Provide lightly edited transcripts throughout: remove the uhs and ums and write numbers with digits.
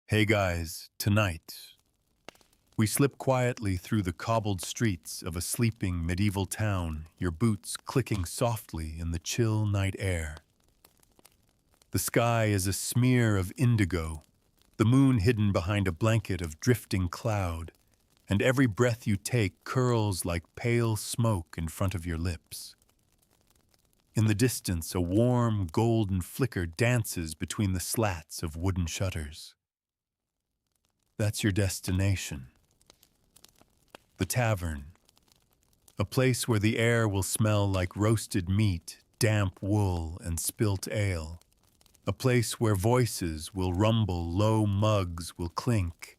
Hey guys, tonight, we slip quietly through the cobbled streets of a sleeping medieval town, your boots clicking softly in the chill night air. The sky is a smear of indigo, the moon hidden behind a blanket of drifting cloud, and every breath you take curls like pale smoke in front of your lips. In the distance, a warm, golden flicker dances between the slats of wooden shutters. That's your destination. The Tavern, a place where the air will smell like roasted meat, damp wool, and spilt ale. A place where voices will rumble, low mugs will clink,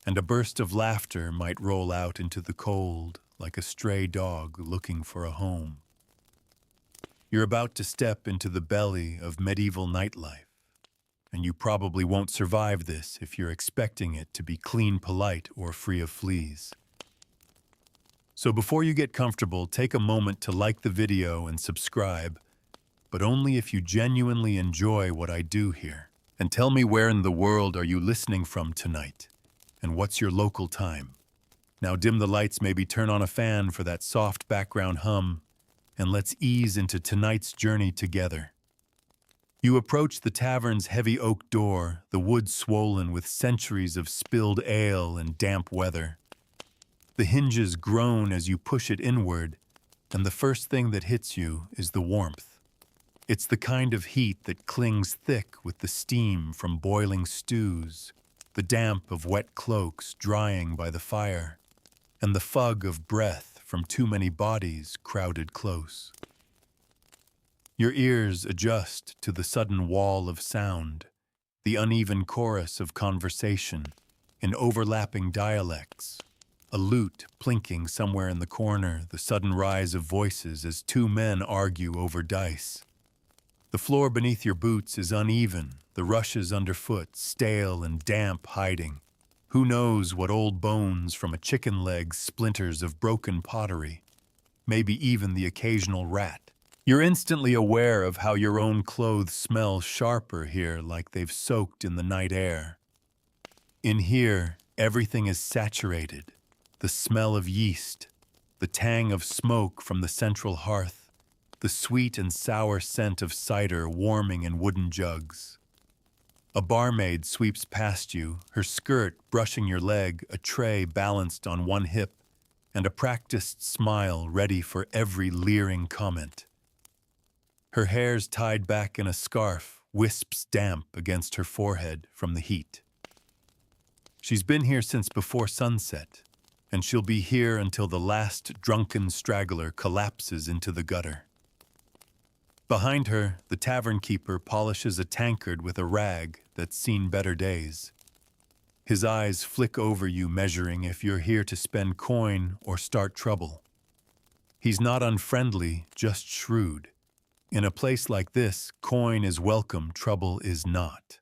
and a burst of laughter might roll out into the cold like a stray dog looking for a home. You're about to step into the belly of medieval nightlife, and you probably won't survive this if you're expecting it to be clean, polite, or free of fleas. So before you get comfortable, take a moment to like the video and subscribe, but only if you genuinely enjoy what I do here. And tell me, where in the world are you listening from tonight? And what's your local time? Now dim the lights, maybe turn on a fan for that soft background hum, and let's ease into tonight's journey together. You approach the tavern's heavy oak door, the wood swollen with centuries of spilled ale and damp weather. The hinges groan as you push it inward, and the first thing that hits you is the warmth. It's the kind of heat that clings thick with the steam from boiling stews, the damp of wet cloaks drying by the fire, and the fug of breath from too many bodies crowded close. Your ears adjust to the sudden wall of sound, the uneven chorus of conversation in overlapping dialects, a lute plinking somewhere in the corner, the sudden rise of voices as two men argue over dice. The floor beneath your boots is uneven, the rushes underfoot stale and damp hiding. Who knows what old bones from a chicken leg, splinters of broken pottery, maybe even the occasional rat. You're instantly aware of how your own clothes smell sharper here, like they've soaked in the night air. In here, everything is saturated. The smell of yeast, the tang of smoke from the central hearth, the sweet and sour scent of cider warming in wooden jugs. A barmaid sweeps past you, her skirt brushing your leg, a tray balanced on one hip, and a practiced smile ready for every leering comment. Her hair's tied back in a scarf, wisps damp against her forehead from the heat. She's been here since before sunset, and she'll be here until the last drunken straggler collapses into the gutter. Behind her, the tavern keeper polishes a tankard with a rag that's seen better days. His eyes flick over you, measuring if you're here to spend coin or start trouble. He's not unfriendly, just shrewd. In a place like this, coin is welcome, trouble is not.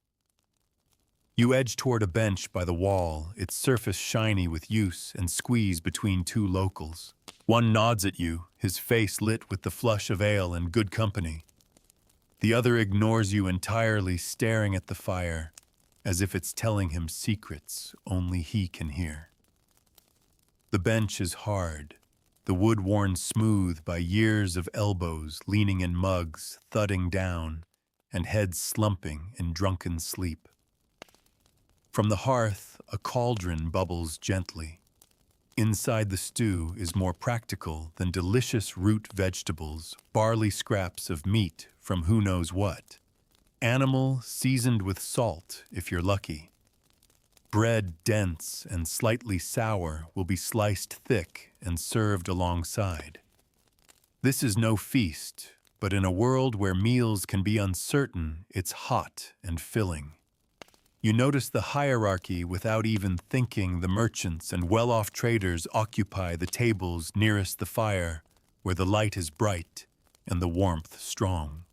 You edge toward a bench by the wall, its surface shiny with use, and squeeze between two locals. One nods at you, his face lit with the flush of ale and good company. The other ignores you entirely, staring at the fire, as if it's telling him secrets only he can hear. The bench is hard, the wood worn smooth by years of elbows leaning in mugs, thudding down, and heads slumping in drunken sleep. From the hearth, a cauldron bubbles gently. Inside the stew is more practical than delicious root vegetables, barley scraps of meat from who knows what. Animal seasoned with salt, if you're lucky. Bread dense and slightly sour will be sliced thick and served alongside. This is no feast, but in a world where meals can be uncertain, it's hot and filling. You notice the hierarchy without even thinking. The merchants and well-off traders occupy the tables nearest the fire, where the light is bright and the warmth strong.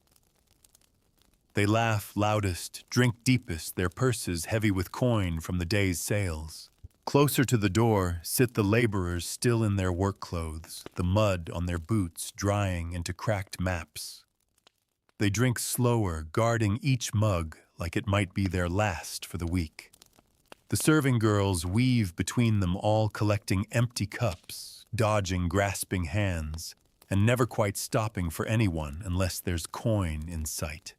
They laugh loudest, drink deepest, their purses heavy with coin from the day's sales. Closer to the door sit the laborers still in their work clothes, the mud on their boots drying into cracked maps. They drink slower, guarding each mug like it might be their last for the week. The serving girls weave between them, all collecting empty cups, dodging grasping hands, and never quite stopping for anyone unless there's coin in sight.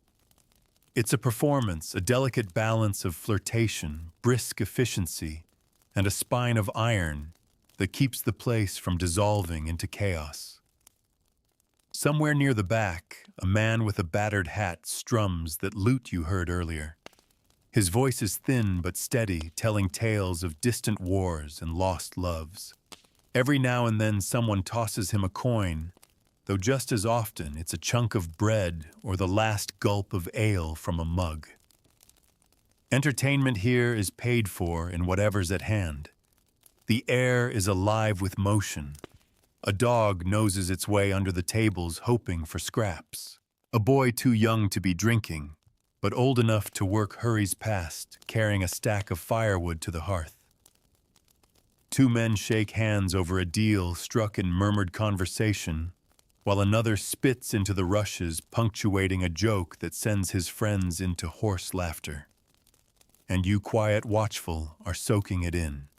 It's a performance, a delicate balance of flirtation, brisk efficiency, and a spine of iron that keeps the place from dissolving into chaos. Somewhere near the back, a man with a battered hat strums that lute you heard earlier. His voice is thin but steady, telling tales of distant wars and lost loves. Every now and then someone tosses him a coin, though just as often it's a chunk of bread or the last gulp of ale from a mug. Entertainment here is paid for in whatever's at hand. The air is alive with motion. A dog noses its way under the tables hoping for scraps. A boy too young to be drinking, but old enough to work hurries past, carrying a stack of firewood to the hearth. Two men shake hands over a deal struck in murmured conversation, while another spits into the rushes, punctuating a joke that sends his friends into hoarse laughter. And you, quiet, watchful, are soaking it in.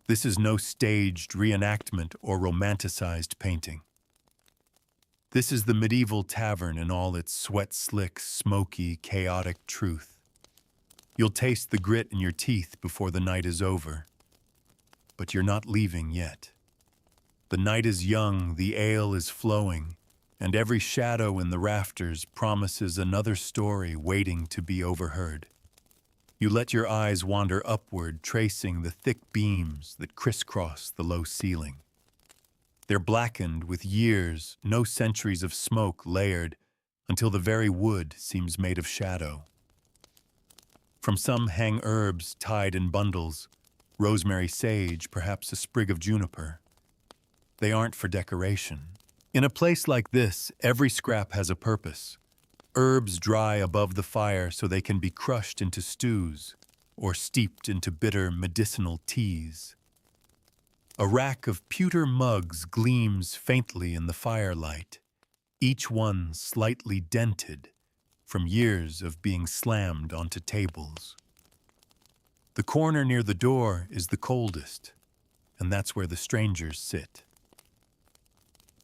This is no staged reenactment or romanticized painting. This is the medieval tavern in all its sweat-slick, smoky, chaotic truth. You'll taste the grit in your teeth before the night is over. But you're not leaving yet. The night is young, the ale is flowing, and every shadow in the rafters promises another story waiting to be overheard. You let your eyes wander upward, tracing the thick beams that crisscross the low ceiling. They're blackened with years, no centuries of smoke layered, until the very wood seems made of shadow. From some hang herbs tied in bundles, rosemary, sage, perhaps a sprig of juniper. They aren't for decoration. In a place like this, every scrap has a purpose. Herbs dry above the fire so they can be crushed into stews or steeped into bitter medicinal teas. A rack of pewter mugs gleams faintly in the firelight, each one slightly dented from years of being slammed onto tables. The corner near the door is the coldest, and that's where the strangers sit.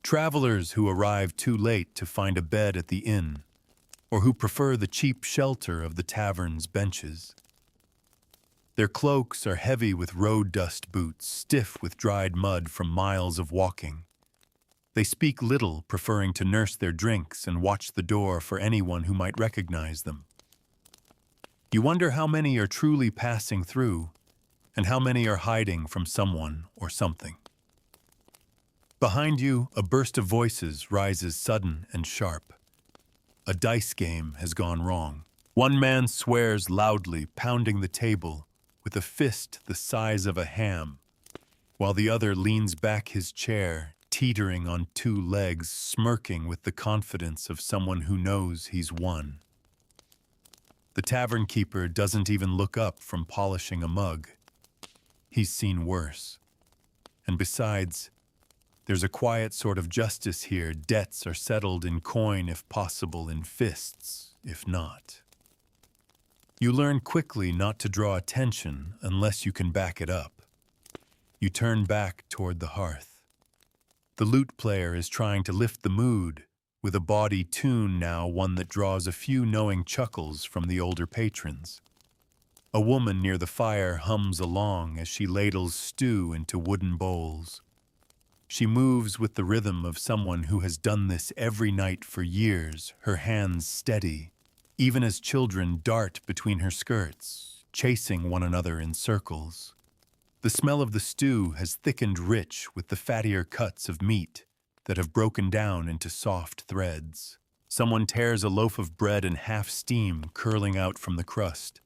Travelers who arrive too late to find a bed at the inn, or who prefer the cheap shelter of the tavern's benches. Their cloaks are heavy with road dust boots, stiff with dried mud from miles of walking. They speak little, preferring to nurse their drinks and watch the door for anyone who might recognize them. You wonder how many are truly passing through, and how many are hiding from someone or something. Behind you, a burst of voices rises sudden and sharp. A dice game has gone wrong. One man swears loudly, pounding the table with a fist the size of a ham, while the other leans back his chair, teetering on two legs, smirking with the confidence of someone who knows he's won. The tavern keeper doesn't even look up from polishing a mug. He's seen worse. And besides, there's a quiet sort of justice here. Debts are settled in coin if possible, in fists if not. You learn quickly not to draw attention unless you can back it up. You turn back toward the hearth. The lute player is trying to lift the mood with a bawdy tune now, one that draws a few knowing chuckles from the older patrons. A woman near the fire hums along as she ladles stew into wooden bowls. She moves with the rhythm of someone who has done this every night for years, her hands steady, even as children dart between her skirts, chasing one another in circles. The smell of the stew has thickened rich with the fattier cuts of meat that have broken down into soft threads. Someone tears a loaf of bread and half steam curling out from the crust.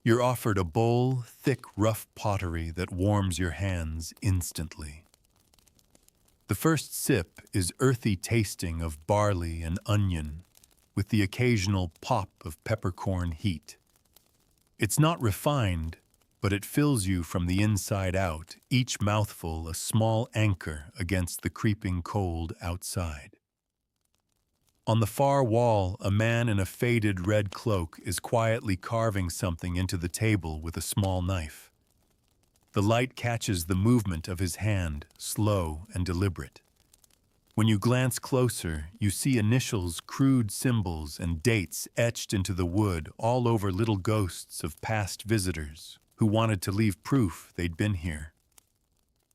You're offered a bowl, thick, rough pottery that warms your hands instantly. The first sip is earthy tasting of barley and onion, with the occasional pop of peppercorn heat. It's not refined, but it fills you from the inside out, each mouthful a small anchor against the creeping cold outside. On the far wall, a man in a faded red cloak is quietly carving something into the table with a small knife. The light catches the movement of his hand, slow and deliberate. When you glance closer, you see initials, crude symbols, and dates etched into the wood all over little ghosts of past visitors who wanted to leave proof they'd been here.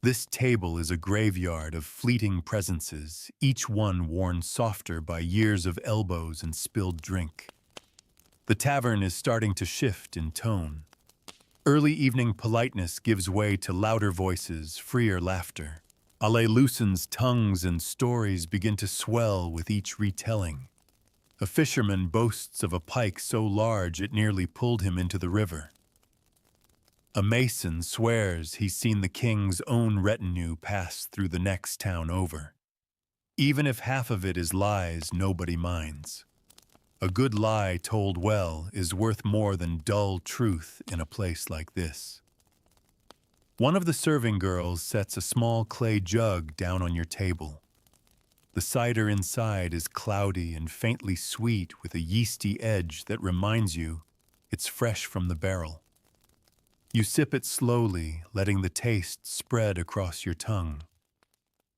This table is a graveyard of fleeting presences, each one worn softer by years of elbows and spilled drink. The tavern is starting to shift in tone. Early evening politeness gives way to louder voices, freer laughter. Ale loosens tongues and stories begin to swell with each retelling. A fisherman boasts of a pike so large it nearly pulled him into the river. A mason swears he's seen the king's own retinue pass through the next town over. Even if half of it is lies, nobody minds. A good lie told well is worth more than dull truth in a place like this. One of the serving girls sets a small clay jug down on your table. The cider inside is cloudy and faintly sweet with a yeasty edge that reminds you it's fresh from the barrel. You sip it slowly, letting the taste spread across your tongue.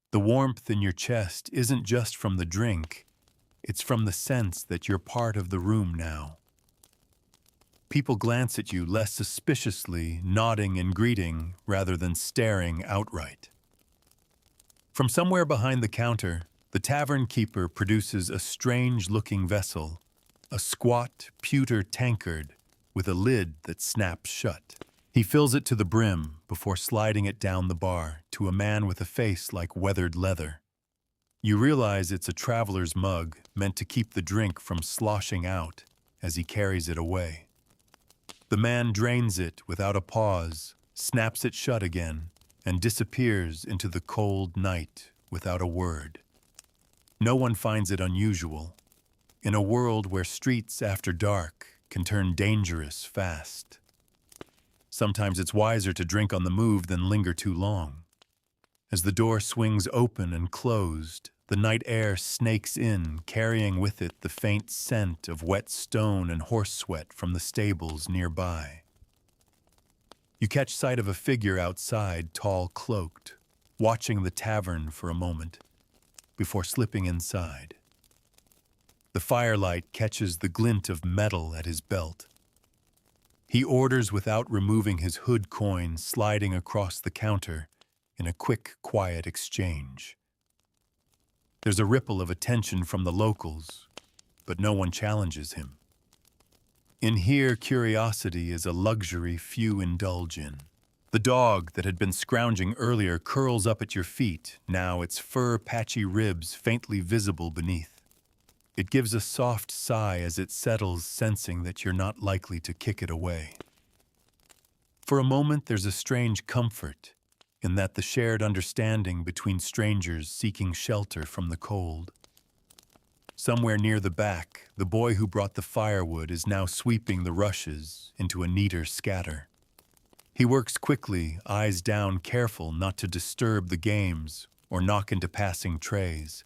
The warmth in your chest isn't just from the drink, it's from the sense that you're part of the room now. People glance at you less suspiciously, nodding and greeting rather than staring outright. From somewhere behind the counter, the tavern keeper produces a strange-looking vessel, a squat, pewter tankard with a lid that snaps shut. He fills it to the brim before sliding it down the bar to a man with a face like weathered leather. You realize it's a traveler's mug meant to keep the drink from sloshing out as he carries it away. The man drains it without a pause, snaps it shut again, and disappears into the cold night without a word. No one finds it unusual, in a world where streets after dark can turn dangerous fast. Sometimes it's wiser to drink on the move than linger too long. As the door swings open and closed, the night air snakes in, carrying with it the faint scent of wet stone and horse sweat from the stables nearby. You catch sight of a figure outside, tall cloaked, watching the tavern for a moment before slipping inside. The firelight catches the glint of metal at his belt. He orders without removing his hood coin, sliding across the counter in a quick, quiet exchange. There's a ripple of attention from the locals, but no one challenges him. In here, curiosity is a luxury few indulge in. The dog that had been scrounging earlier curls up at your feet, now its fur patchy ribs faintly visible beneath. It gives a soft sigh as it settles, sensing that you're not likely to kick it away. For a moment, there's a strange comfort in that the shared understanding between strangers seeking shelter from the cold. Somewhere near the back, the boy who brought the firewood is now sweeping the rushes into a neater scatter. He works quickly, eyes down, careful not to disturb the games or knock into passing trays.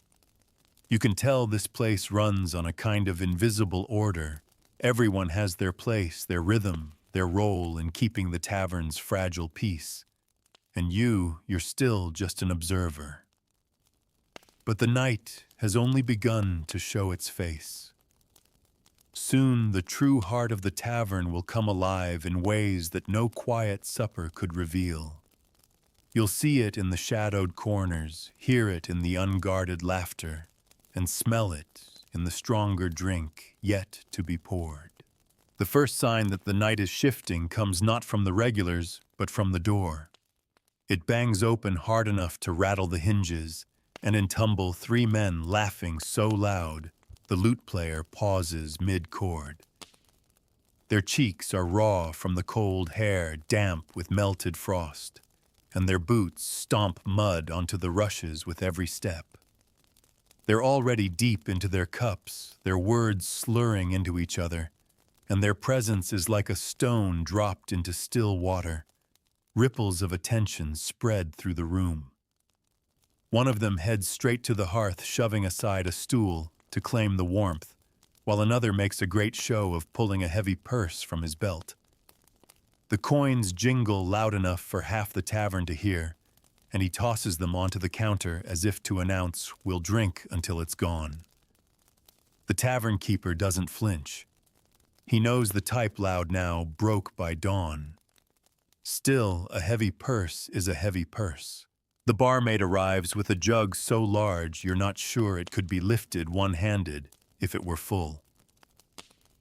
You can tell this place runs on a kind of invisible order. Everyone has their place, their rhythm, their role in keeping the tavern's fragile peace. And you're still just an observer. But the night has only begun to show its face. Soon the true heart of the tavern will come alive in ways that no quiet supper could reveal. You'll see it in the shadowed corners, hear it in the unguarded laughter, and smell it in the stronger drink yet to be poured. The first sign that the night is shifting comes not from the regulars, but from the door. It bangs open hard enough to rattle the hinges, and in tumble 3 men laughing so loud, the lute player pauses mid-chord. Their cheeks are raw from the cold hair, damp with melted frost, and their boots stomp mud onto the rushes with every step. They're already deep into their cups, their words slurring into each other, and their presence is like a stone dropped into still water. Ripples of attention spread through the room. One of them heads straight to the hearth, shoving aside a stool, to claim the warmth, while another makes a great show of pulling a heavy purse from his belt. The coins jingle loud enough for half the tavern to hear, and he tosses them onto the counter as if to announce, "We'll drink until it's gone." The tavern keeper doesn't flinch. He knows the type loud now broke by dawn. Still, a heavy purse is a heavy purse. The barmaid arrives with a jug so large you're not sure it could be lifted one-handed if it were full.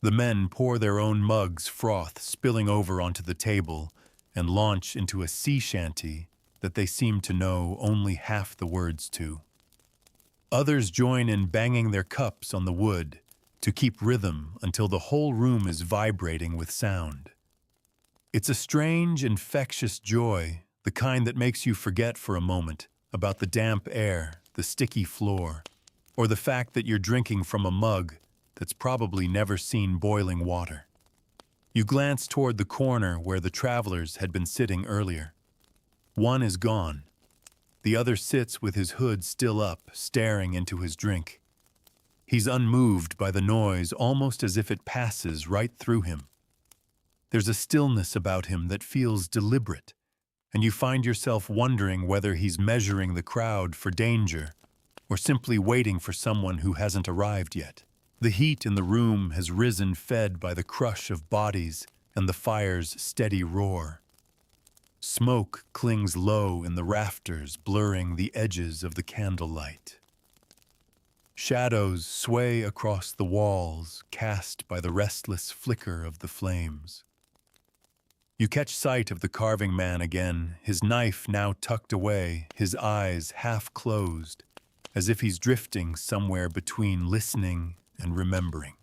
The men pour their own mugs, froth spilling over onto the table, and launch into a sea shanty that they seem to know only half the words to. Others join in banging their cups on the wood to keep rhythm until the whole room is vibrating with sound. It's a strange, infectious joy, the kind that makes you forget for a moment about the damp air, the sticky floor, or the fact that you're drinking from a mug that's probably never seen boiling water. You glance toward the corner where the travelers had been sitting earlier. One is gone. The other sits with his hood still up, staring into his drink. He's unmoved by the noise, almost as if it passes right through him. There's a stillness about him that feels deliberate, and you find yourself wondering whether he's measuring the crowd for danger or simply waiting for someone who hasn't arrived yet. The heat in the room has risen, fed by the crush of bodies and the fire's steady roar. Smoke clings low in the rafters, blurring the edges of the candlelight. Shadows sway across the walls, cast by the restless flicker of the flames. You catch sight of the carving man again, his knife now tucked away, his eyes half closed, as if he's drifting somewhere between listening and remembering.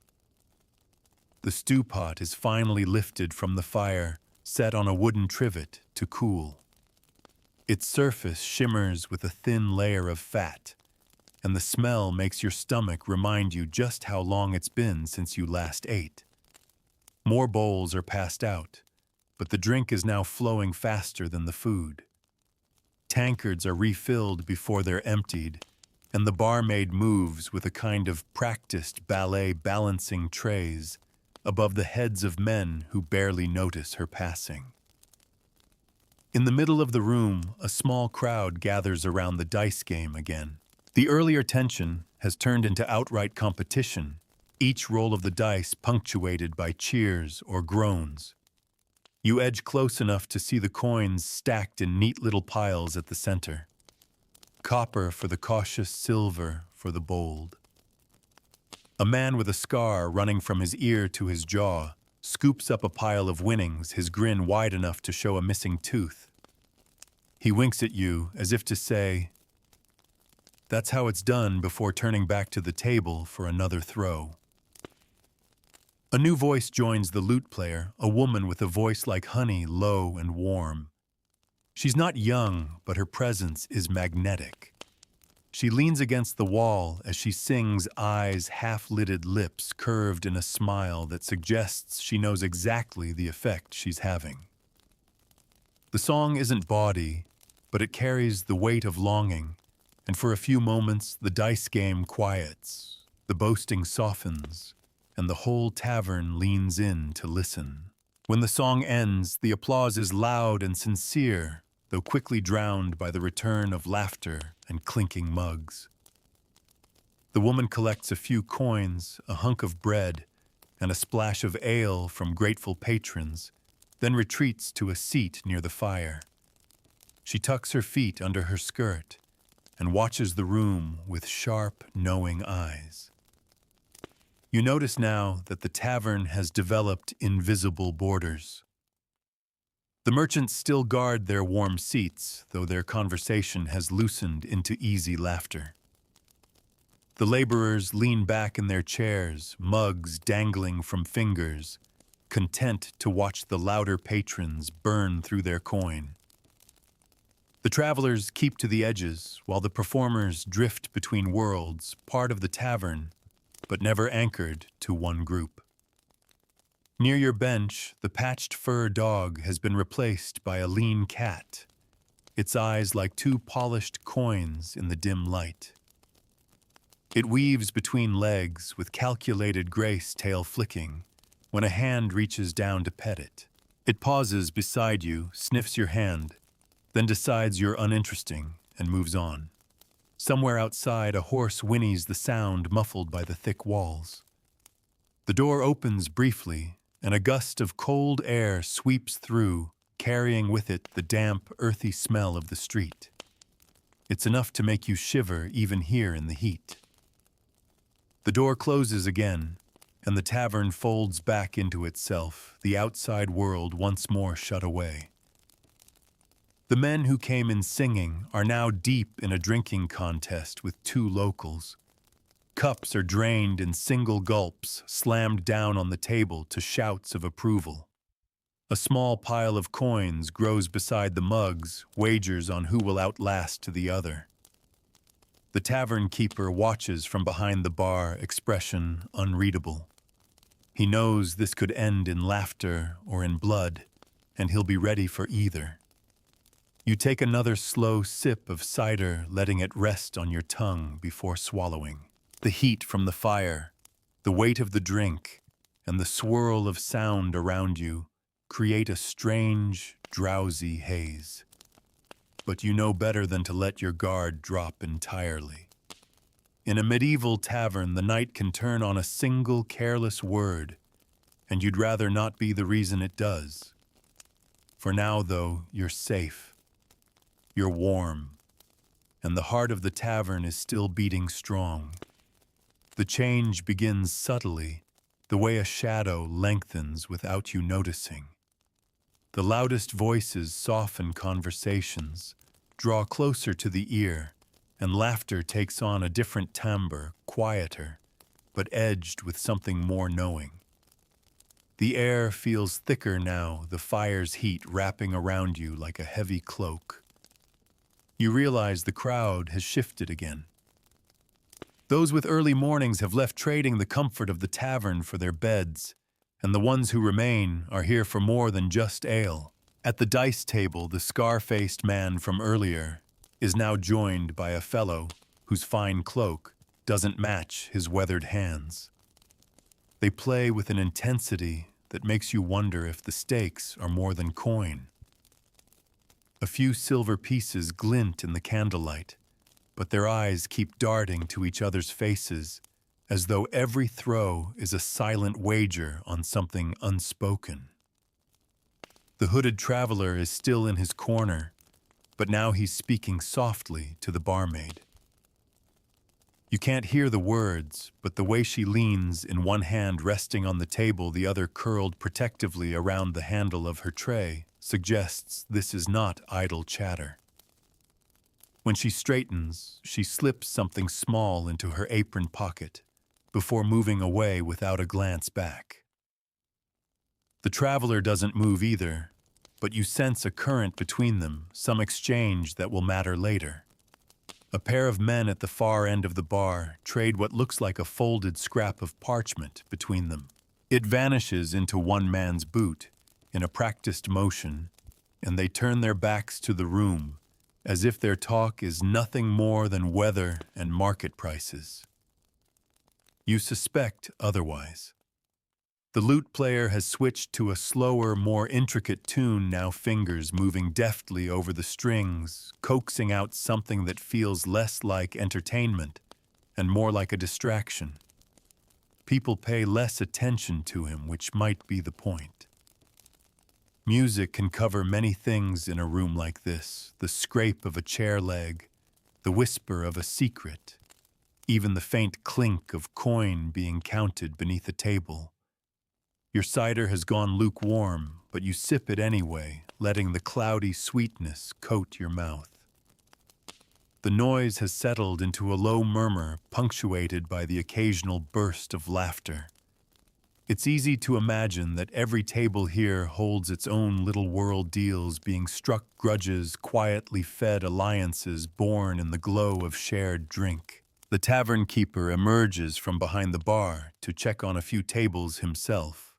The stew pot is finally lifted from the fire, set on a wooden trivet to cool. Its surface shimmers with a thin layer of fat, and the smell makes your stomach remind you just how long it's been since you last ate. More bowls are passed out, but the drink is now flowing faster than the food. Tankards are refilled before they're emptied, and the barmaid moves with a kind of practiced ballet balancing trays above the heads of men who barely notice her passing. In the middle of the room, a small crowd gathers around the dice game again. The earlier tension has turned into outright competition, each roll of the dice punctuated by cheers or groans. You edge close enough to see the coins stacked in neat little piles at the center. Copper for the cautious, silver for the bold. A man with a scar running from his ear to his jaw scoops up a pile of winnings, his grin wide enough to show a missing tooth. He winks at you as if to say, "That's how it's done," before turning back to the table for another throw. A new voice joins the lute player, a woman with a voice like honey, low and warm. She's not young, but her presence is magnetic. She leans against the wall as she sings, eyes half-lidded, lips curved in a smile that suggests she knows exactly the effect she's having. The song isn't bawdy, but it carries the weight of longing, and for a few moments the dice game quiets, the boasting softens, and the whole tavern leans in to listen. When the song ends, the applause is loud and sincere, though quickly drowned by the return of laughter and clinking mugs. The woman collects a few coins, a hunk of bread, and a splash of ale from grateful patrons, then retreats to a seat near the fire. She tucks her feet under her skirt and watches the room with sharp, knowing eyes. You notice now that the tavern has developed invisible borders. The merchants still guard their warm seats, though their conversation has loosened into easy laughter. The laborers lean back in their chairs, mugs dangling from fingers, content to watch the louder patrons burn through their coin. The travelers keep to the edges, while the performers drift between worlds, part of the tavern, but never anchored to one group. Near your bench, the patched fur dog has been replaced by a lean cat, its eyes like two polished coins in the dim light. It weaves between legs with calculated grace, tail flicking, when a hand reaches down to pet it. It pauses beside you, sniffs your hand, then decides you're uninteresting and moves on. Somewhere outside, a horse whinnies, the sound muffled by the thick walls. The door opens briefly, and a gust of cold air sweeps through, carrying with it the damp, earthy smell of the street. It's enough to make you shiver even here in the heat. The door closes again, and the tavern folds back into itself, the outside world once more shut away. The men who came in singing are now deep in a drinking contest with two locals. Cups are drained in single gulps, slammed down on the table to shouts of approval. A small pile of coins grows beside the mugs, wagers on who will outlast the other. The tavern keeper watches from behind the bar, expression unreadable. He knows this could end in laughter or in blood, and he'll be ready for either. You take another slow sip of cider, letting it rest on your tongue before swallowing. The heat from the fire, the weight of the drink, and the swirl of sound around you create a strange, drowsy haze. But you know better than to let your guard drop entirely. In a medieval tavern, the night can turn on a single careless word, and you'd rather not be the reason it does. For now, though, you're safe. You're warm, and the heart of the tavern is still beating strong. The change begins subtly, the way a shadow lengthens without you noticing. The loudest voices soften conversations, draw closer to the ear, and laughter takes on a different timbre, quieter, but edged with something more knowing. The air feels thicker now, the fire's heat wrapping around you like a heavy cloak. You realize the crowd has shifted again. Those with early mornings have left, trading the comfort of the tavern for their beds, and the ones who remain are here for more than just ale. At the dice table, the scar-faced man from earlier is now joined by a fellow whose fine cloak doesn't match his weathered hands. They play with an intensity that makes you wonder if the stakes are more than coin. A few silver pieces glint in the candlelight, but their eyes keep darting to each other's faces, as though every throw is a silent wager on something unspoken. The hooded traveler is still in his corner, but now he's speaking softly to the barmaid. You can't hear the words, but the way she leans, in one hand resting on the table, the other curled protectively around the handle of her tray, suggests this is not idle chatter. When she straightens, she slips something small into her apron pocket before moving away without a glance back. The traveler doesn't move either, but you sense a current between them, some exchange that will matter later. A pair of men at the far end of the bar trade what looks like a folded scrap of parchment between them. It vanishes into one man's boot in a practiced motion, and they turn their backs to the room, as if their talk is nothing more than weather and market prices. You suspect otherwise. The lute player has switched to a slower, more intricate tune, now fingers moving deftly over the strings, coaxing out something that feels less like entertainment and more like a distraction. People pay less attention to him, which might be the point. Music can cover many things in a room like this: the scrape of a chair leg, the whisper of a secret, even the faint clink of coin being counted beneath a table. Your cider has gone lukewarm, but you sip it anyway, letting the cloudy sweetness coat your mouth. The noise has settled into a low murmur, punctuated by the occasional burst of laughter. It's easy to imagine that every table here holds its own little world, deals being struck, grudges, quietly fed alliances born in the glow of shared drink. The tavern keeper emerges from behind the bar to check on a few tables himself.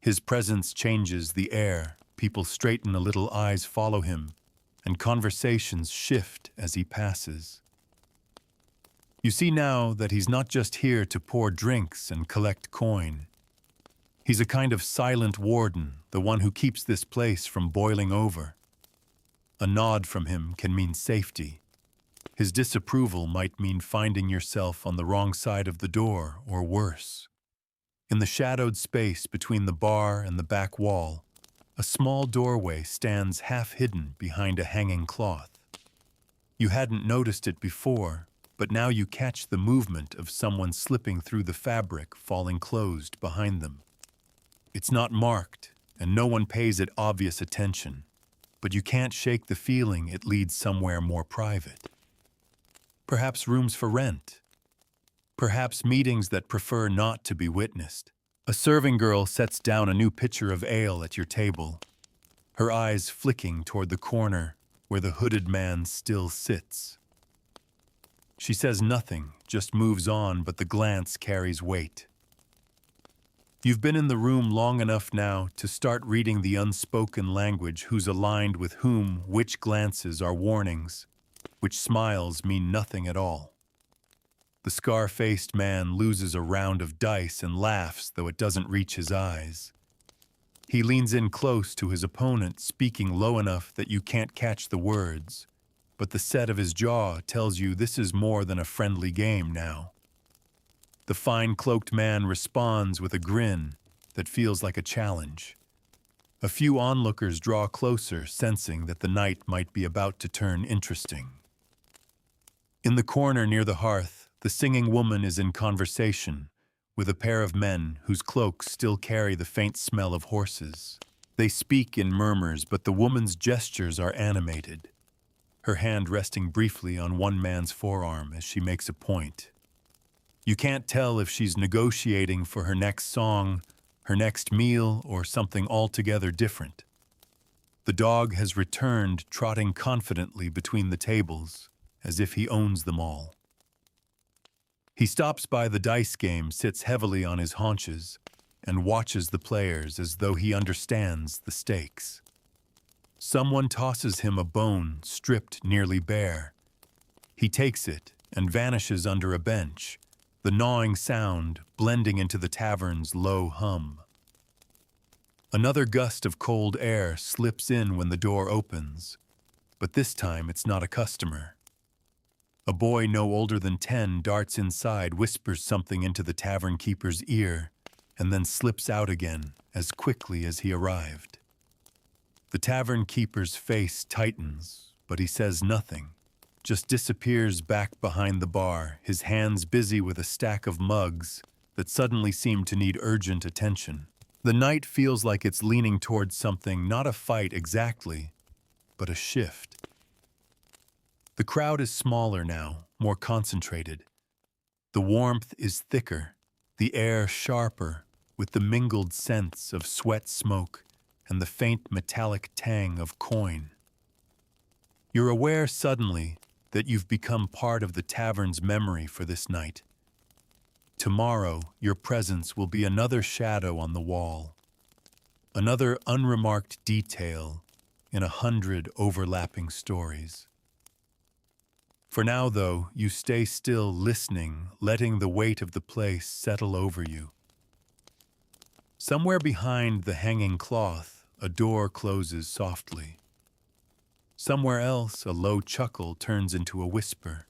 His presence changes the air, people straighten a little, eyes follow him, and conversations shift as he passes. You see now that he's not just here to pour drinks and collect coin. He's a kind of silent warden, the one who keeps this place from boiling over. A nod from him can mean safety. His disapproval might mean finding yourself on the wrong side of the door, or worse. In the shadowed space between the bar and the back wall, a small doorway stands half hidden behind a hanging cloth. You hadn't noticed it before, but now you catch the movement of someone slipping through the fabric, falling closed behind them. It's not marked, and no one pays it obvious attention, but you can't shake the feeling it leads somewhere more private. Perhaps rooms for rent. Perhaps meetings that prefer not to be witnessed. A serving girl sets down a new pitcher of ale at your table, her eyes flicking toward the corner where the hooded man still sits. She says nothing, just moves on, but the glance carries weight. You've been in the room long enough now to start reading the unspoken language, who's aligned with whom, which glances are warnings, which smiles mean nothing at all. The scar-faced man loses a round of dice and laughs, though it doesn't reach his eyes. He leans in close to his opponent, speaking low enough that you can't catch the words, but the set of his jaw tells you this is more than a friendly game now. The fine-cloaked man responds with a grin that feels like a challenge. A few onlookers draw closer, sensing that the night might be about to turn interesting. In the corner near the hearth, the singing woman is in conversation with a pair of men whose cloaks still carry the faint smell of horses. They speak in murmurs, but the woman's gestures are animated, her hand resting briefly on one man's forearm as she makes a point. You can't tell if she's negotiating for her next song, her next meal, or something altogether different. The dog has returned, trotting confidently between the tables, as if he owns them all. He stops by the dice game, sits heavily on his haunches, and watches the players as though he understands the stakes. Someone tosses him a bone, stripped nearly bare. He takes it and vanishes under a bench, the gnawing sound blending into the tavern's low hum. Another gust of cold air slips in when the door opens, but this time it's not a customer. A boy no older than 10 darts inside, whispers something into the tavern keeper's ear, and then slips out again as quickly as he arrived. The tavern keeper's face tightens, but he says nothing, just disappears back behind the bar, his hands busy with a stack of mugs that suddenly seem to need urgent attention. The night feels like it's leaning towards something, not a fight exactly, but a shift. The crowd is smaller now, more concentrated. The warmth is thicker, the air sharper, with the mingled scents of sweat smoke and the faint metallic tang of coin. You're aware suddenly that you've become part of the tavern's memory for this night. Tomorrow, your presence will be another shadow on the wall, another unremarked detail in 100 overlapping stories. For now, though, you stay still, listening, letting the weight of the place settle over you. Somewhere behind the hanging cloth, a door closes softly. Somewhere else, a low chuckle turns into a whisper,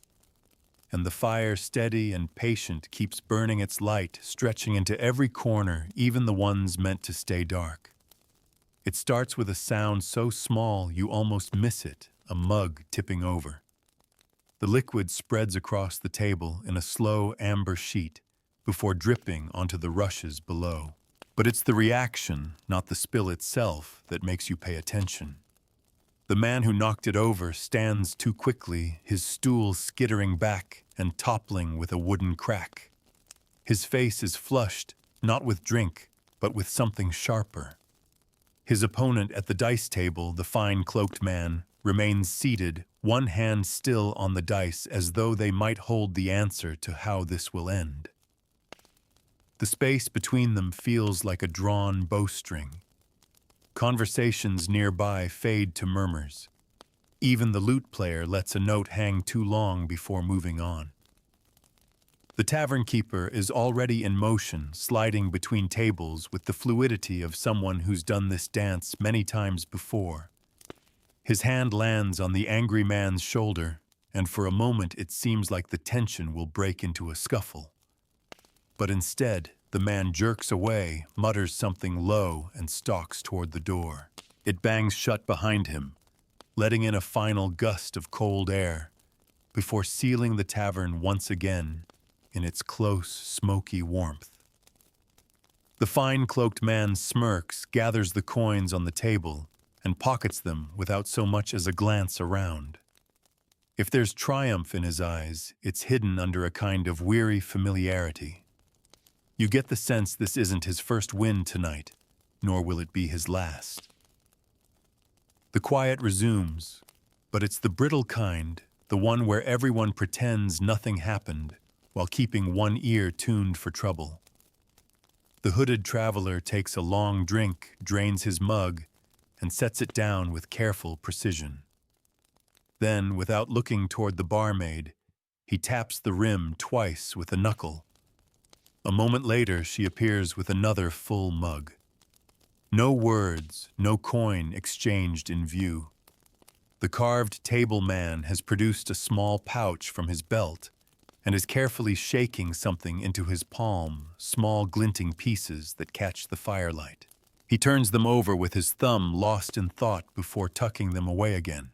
and the fire, steady and patient, keeps burning its light, stretching into every corner, even the ones meant to stay dark. It starts with a sound so small you almost miss it, a mug tipping over. The liquid spreads across the table in a slow amber sheet before dripping onto the rushes below. But it's the reaction, not the spill itself, that makes you pay attention. The man who knocked it over stands too quickly, his stool skittering back and toppling with a wooden crack. His face is flushed, not with drink, but with something sharper. His opponent at the dice table, the fine-cloaked man, remains seated, one hand still on the dice as though they might hold the answer to how this will end. The space between them feels like a drawn bowstring. Conversations nearby fade to murmurs. Even the lute player lets a note hang too long before moving on. The tavern keeper is already in motion, sliding between tables with the fluidity of someone who's done this dance many times before. His hand lands on the angry man's shoulder, and for a moment it seems like the tension will break into a scuffle. But instead, the man jerks away, mutters something low, and stalks toward the door. It bangs shut behind him, letting in a final gust of cold air, before sealing the tavern once again in its close, smoky warmth. The fine-cloaked man smirks, gathers the coins on the table, and pockets them without so much as a glance around. If there's triumph in his eyes, it's hidden under a kind of weary familiarity. You get the sense this isn't his first win tonight, nor will it be his last. The quiet resumes, but it's the brittle kind, the one where everyone pretends nothing happened, while keeping one ear tuned for trouble. The hooded traveler takes a long drink, drains his mug, and sets it down with careful precision. Then, without looking toward the barmaid, he taps the rim twice with a knuckle. A moment later, she appears with another full mug. No words, no coin exchanged in view. The carved table man has produced a small pouch from his belt and is carefully shaking something into his palm, small glinting pieces that catch the firelight. He turns them over with his thumb lost in thought before tucking them away again.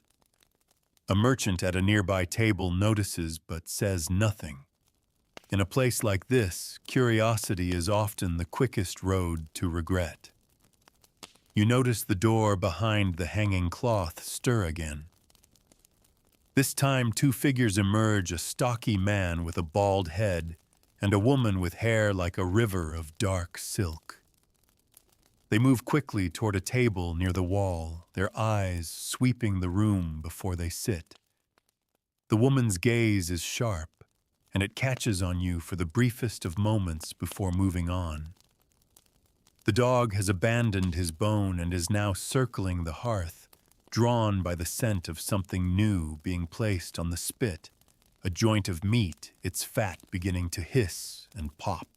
A merchant at a nearby table notices but says nothing. In a place like this, curiosity is often the quickest road to regret. You notice the door behind the hanging cloth stir again. This time, two figures emerge, a stocky man with a bald head and a woman with hair like a river of dark silk. They move quickly toward a table near the wall, their eyes sweeping the room before they sit. The woman's gaze is sharp, and it catches on you for the briefest of moments before moving on. The dog has abandoned his bone and is now circling the hearth, drawn by the scent of something new being placed on the spit, a joint of meat, its fat beginning to hiss and pop.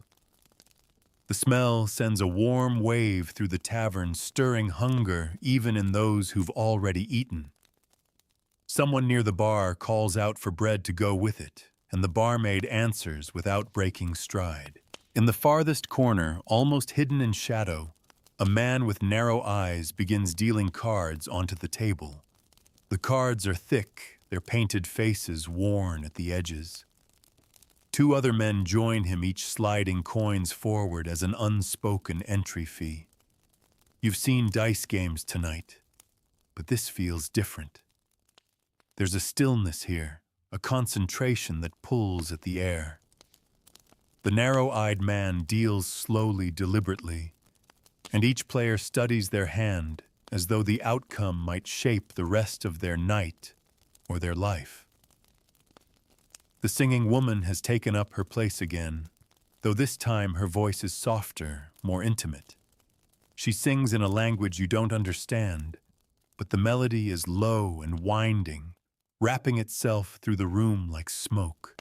The smell sends a warm wave through the tavern, stirring hunger even in those who've already eaten. Someone near the bar calls out for bread to go with it, and the barmaid answers without breaking stride. In the farthest corner, almost hidden in shadow, a man with narrow eyes begins dealing cards onto the table. The cards are thick, their painted faces worn at the edges. Two other men join him, each sliding coins forward as an unspoken entry fee. You've seen dice games tonight, but this feels different. There's a stillness here, a concentration that pulls at the air. The narrow-eyed man deals slowly, deliberately, and each player studies their hand as though the outcome might shape the rest of their night or their life. The singing woman has taken up her place again, though this time her voice is softer, more intimate. She sings in a language you don't understand, but the melody is low and winding, wrapping itself through the room like smoke.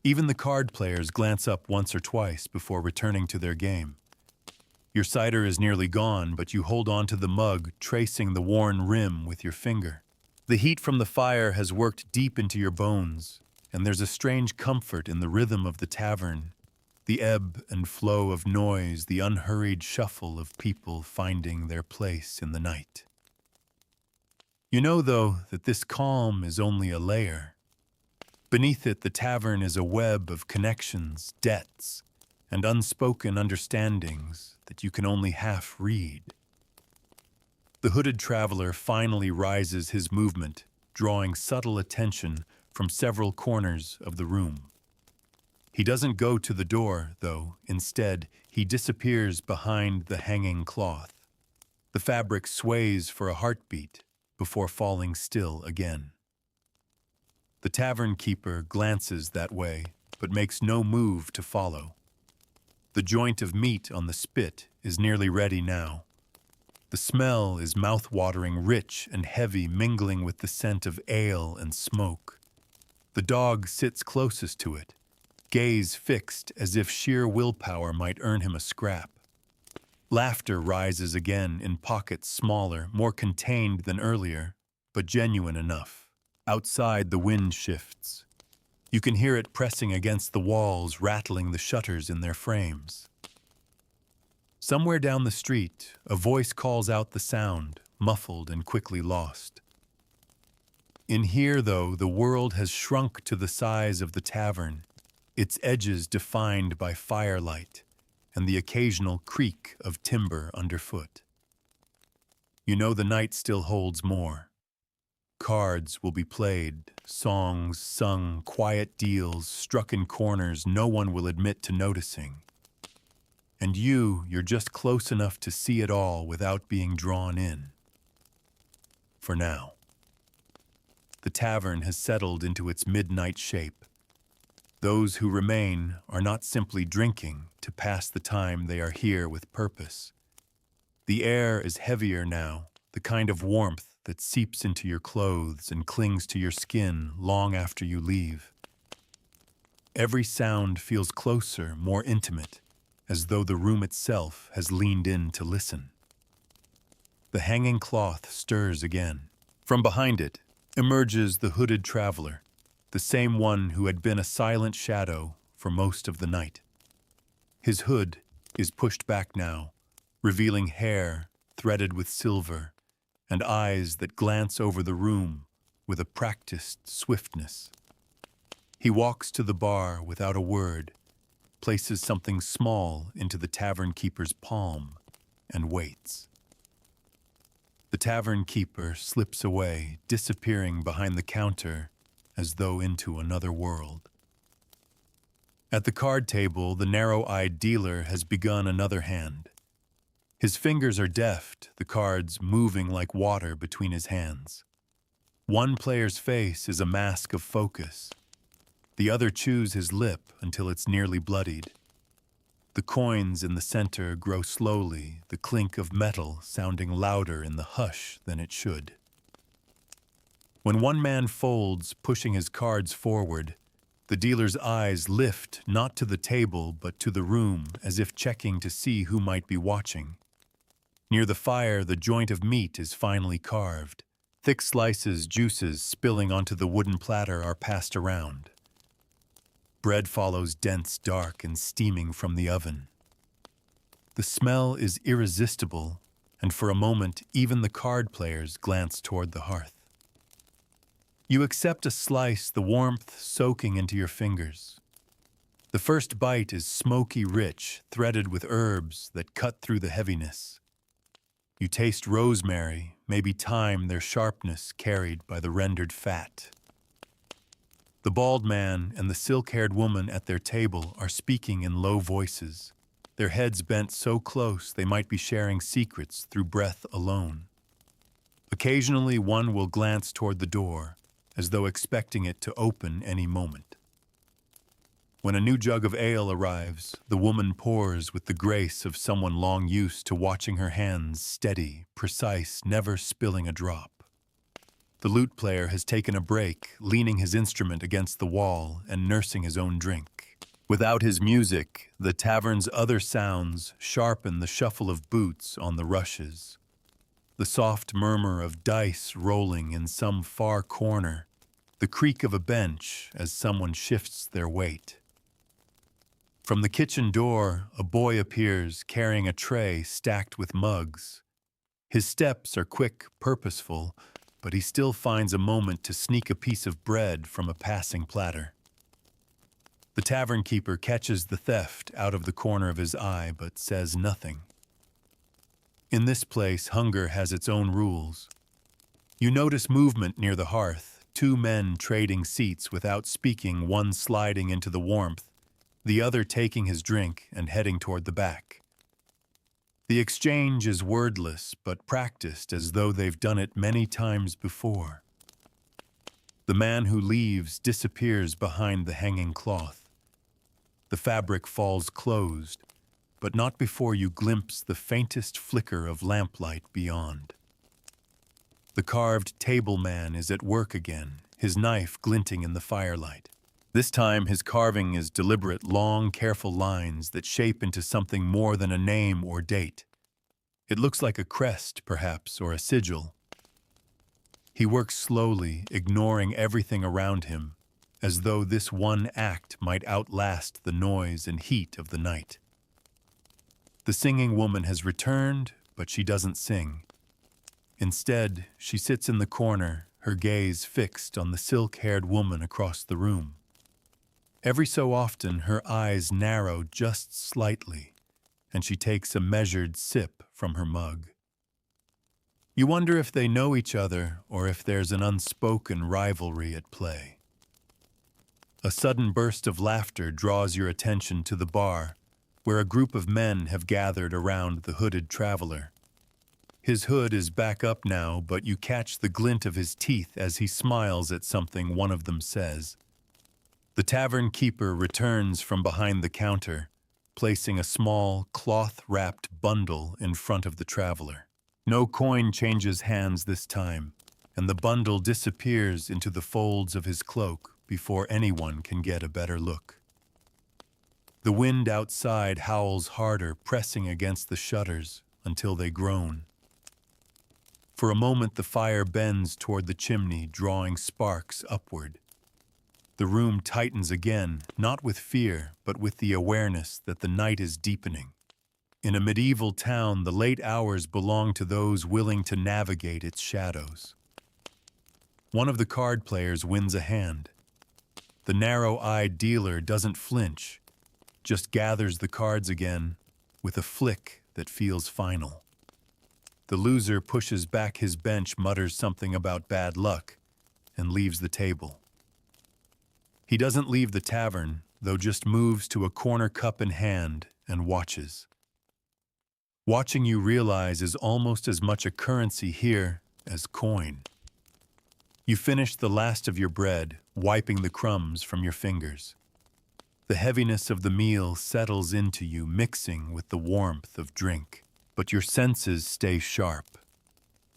Even the card players glance up once or twice before returning to their game. Your cider is nearly gone, but you hold on to the mug, tracing the worn rim with your finger. The heat from the fire has worked deep into your bones, and there's a strange comfort in the rhythm of the tavern, the ebb and flow of noise, the unhurried shuffle of people finding their place in the night. You know, though, that this calm is only a layer. Beneath it, the tavern is a web of connections, debts, and unspoken understandings that you can only half read. The hooded traveler finally rises his movement, drawing subtle attention from several corners of the room. He doesn't go to the door, though. Instead, he disappears behind the hanging cloth. The fabric sways for a heartbeat before falling still again. The tavern keeper glances that way, but makes no move to follow. The joint of meat on the spit is nearly ready now. The smell is mouth-watering, rich and heavy, mingling with the scent of ale and smoke. The dog sits closest to it, gaze fixed as if sheer willpower might earn him a scrap. Laughter rises again in pockets smaller, more contained than earlier, but genuine enough. Outside, the wind shifts. You can hear it pressing against the walls, rattling the shutters in their frames. Somewhere down the street, a voice calls out the sound, muffled and quickly lost. In here, though, the world has shrunk to the size of the tavern, its edges defined by firelight and the occasional creak of timber underfoot. You know the night still holds more. Cards will be played, songs sung, quiet deals struck in corners no one will admit to noticing. And you're just close enough to see it all without being drawn in. For now. The tavern has settled into its midnight shape. Those who remain are not simply drinking to pass the time, they are here with purpose. The air is heavier now, the kind of warmth that seeps into your clothes and clings to your skin long after you leave. Every sound feels closer, more intimate, as though the room itself has leaned in to listen. The hanging cloth stirs again. From behind it emerges the hooded traveler, the same one who had been a silent shadow for most of the night. His hood is pushed back now, revealing hair threaded with silver and eyes that glance over the room with a practiced swiftness. He walks to the bar without a word, places something small into the tavern keeper's palm, and waits. The tavern keeper slips away, disappearing behind the counter as though into another world. At the card table, the narrow-eyed dealer has begun another hand. His fingers are deft, the cards moving like water between his hands. One player's face is a mask of focus. The other chews his lip until it's nearly bloodied. The coins in the center grow slowly, the clink of metal sounding louder in the hush than it should. When one man folds, pushing his cards forward, the dealer's eyes lift not to the table but to the room, as if checking to see who might be watching. Near the fire, the joint of meat is finely carved. Thick slices, juices spilling onto the wooden platter are passed around. Bread follows dense, dark, and steaming from the oven. The smell is irresistible, and for a moment, even the card players glance toward the hearth. You accept a slice, the warmth soaking into your fingers. The first bite is smoky rich, threaded with herbs that cut through the heaviness. You taste rosemary, maybe thyme, their sharpness carried by the rendered fat. The bald man and the silk-haired woman at their table are speaking in low voices, their heads bent so close they might be sharing secrets through breath alone. Occasionally, one will glance toward the door, as though expecting it to open any moment. When a new jug of ale arrives, the woman pours with the grace of someone long used to watching her hands steady, precise, never spilling a drop. The lute player has taken a break, leaning his instrument against the wall and nursing his own drink. Without his music, the tavern's other sounds sharpen the shuffle of boots on the rushes, the soft murmur of dice rolling in some far corner, the creak of a bench as someone shifts their weight. From the kitchen door, a boy appears carrying a tray stacked with mugs. His steps are quick, purposeful, but he still finds a moment to sneak a piece of bread from a passing platter. The tavern keeper catches the theft out of the corner of his eye, but says nothing. In this place, hunger has its own rules. You notice movement near the hearth, two men trading seats without speaking, one sliding into the warmth, the other taking his drink and heading toward the back. The exchange is wordless, but practiced as though they've done it many times before. The man who leaves disappears behind the hanging cloth. The fabric falls closed, but not before you glimpse the faintest flicker of lamplight beyond. The carved table man is at work again, his knife glinting in the firelight. This time, his carving is deliberate, long, careful lines that shape into something more than a name or date. It looks like a crest, perhaps, or a sigil. He works slowly, ignoring everything around him, as though this one act might outlast the noise and heat of the night. The singing woman has returned, but she doesn't sing. Instead, she sits in the corner, her gaze fixed on the silk-haired woman across the room. Every so often, her eyes narrow just slightly, and she takes a measured sip from her mug. You wonder if they know each other or if there's an unspoken rivalry at play. A sudden burst of laughter draws your attention to the bar, where a group of men have gathered around the hooded traveler. His hood is back up now, but you catch the glint of his teeth as he smiles at something one of them says. The tavern keeper returns from behind the counter, placing a small, cloth-wrapped bundle in front of the traveler. No coin changes hands this time, and the bundle disappears into the folds of his cloak before anyone can get a better look. The wind outside howls harder, pressing against the shutters until they groan. For a moment, the fire bends toward the chimney, drawing sparks upward. The room tightens again, not with fear, but with the awareness that the night is deepening. In a medieval town, the late hours belong to those willing to navigate its shadows. One of the card players wins a hand. The narrow-eyed dealer doesn't flinch, just gathers the cards again with a flick that feels final. The loser pushes back his bench, mutters something about bad luck, and leaves the table. He doesn't leave the tavern, though just moves to a corner cup in hand and watches. Watching you realize is almost as much a currency here as coin. You finish the last of your bread, wiping the crumbs from your fingers. The heaviness of the meal settles into you, mixing with the warmth of drink, but your senses stay sharp.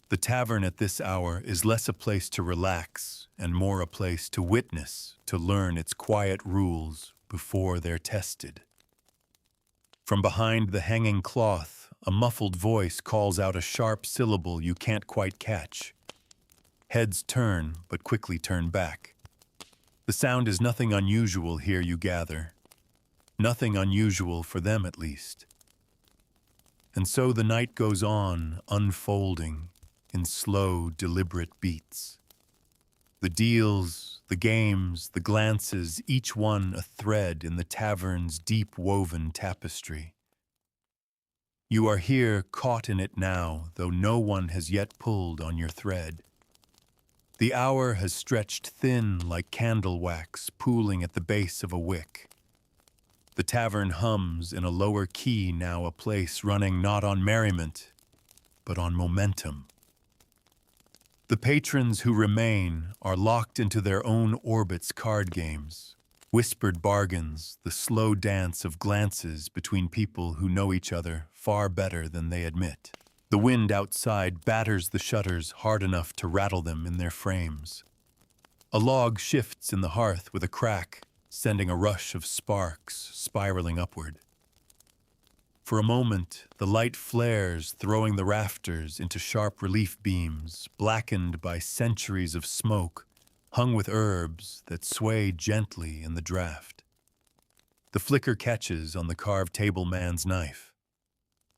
The tavern at this hour is less a place to relax and more a place to witness, to learn its quiet rules before they're tested. From behind the hanging cloth, a muffled voice calls out a sharp syllable you can't quite catch. Heads turn, but quickly turn back. The sound is nothing unusual here, you gather. Nothing unusual for them, at least. And so the night goes on, unfolding in slow, deliberate beats. The deals, the games, the glances, each one a thread in the tavern's deep-woven tapestry. You are here, caught in it now, though no one has yet pulled on your thread. The hour has stretched thin like candle wax pooling at the base of a wick. The tavern hums in a lower key now, a place running not on merriment, but on momentum. The patrons who remain are locked into their own orbits, card games, whispered bargains, the slow dance of glances between people who know each other far better than they admit. The wind outside batters the shutters hard enough to rattle them in their frames. A log shifts in the hearth with a crack, sending a rush of sparks spiraling upward. For a moment, the light flares, throwing the rafters into sharp relief beams, blackened by centuries of smoke, hung with herbs that sway gently in the draft. The flicker catches on the carved table man's knife.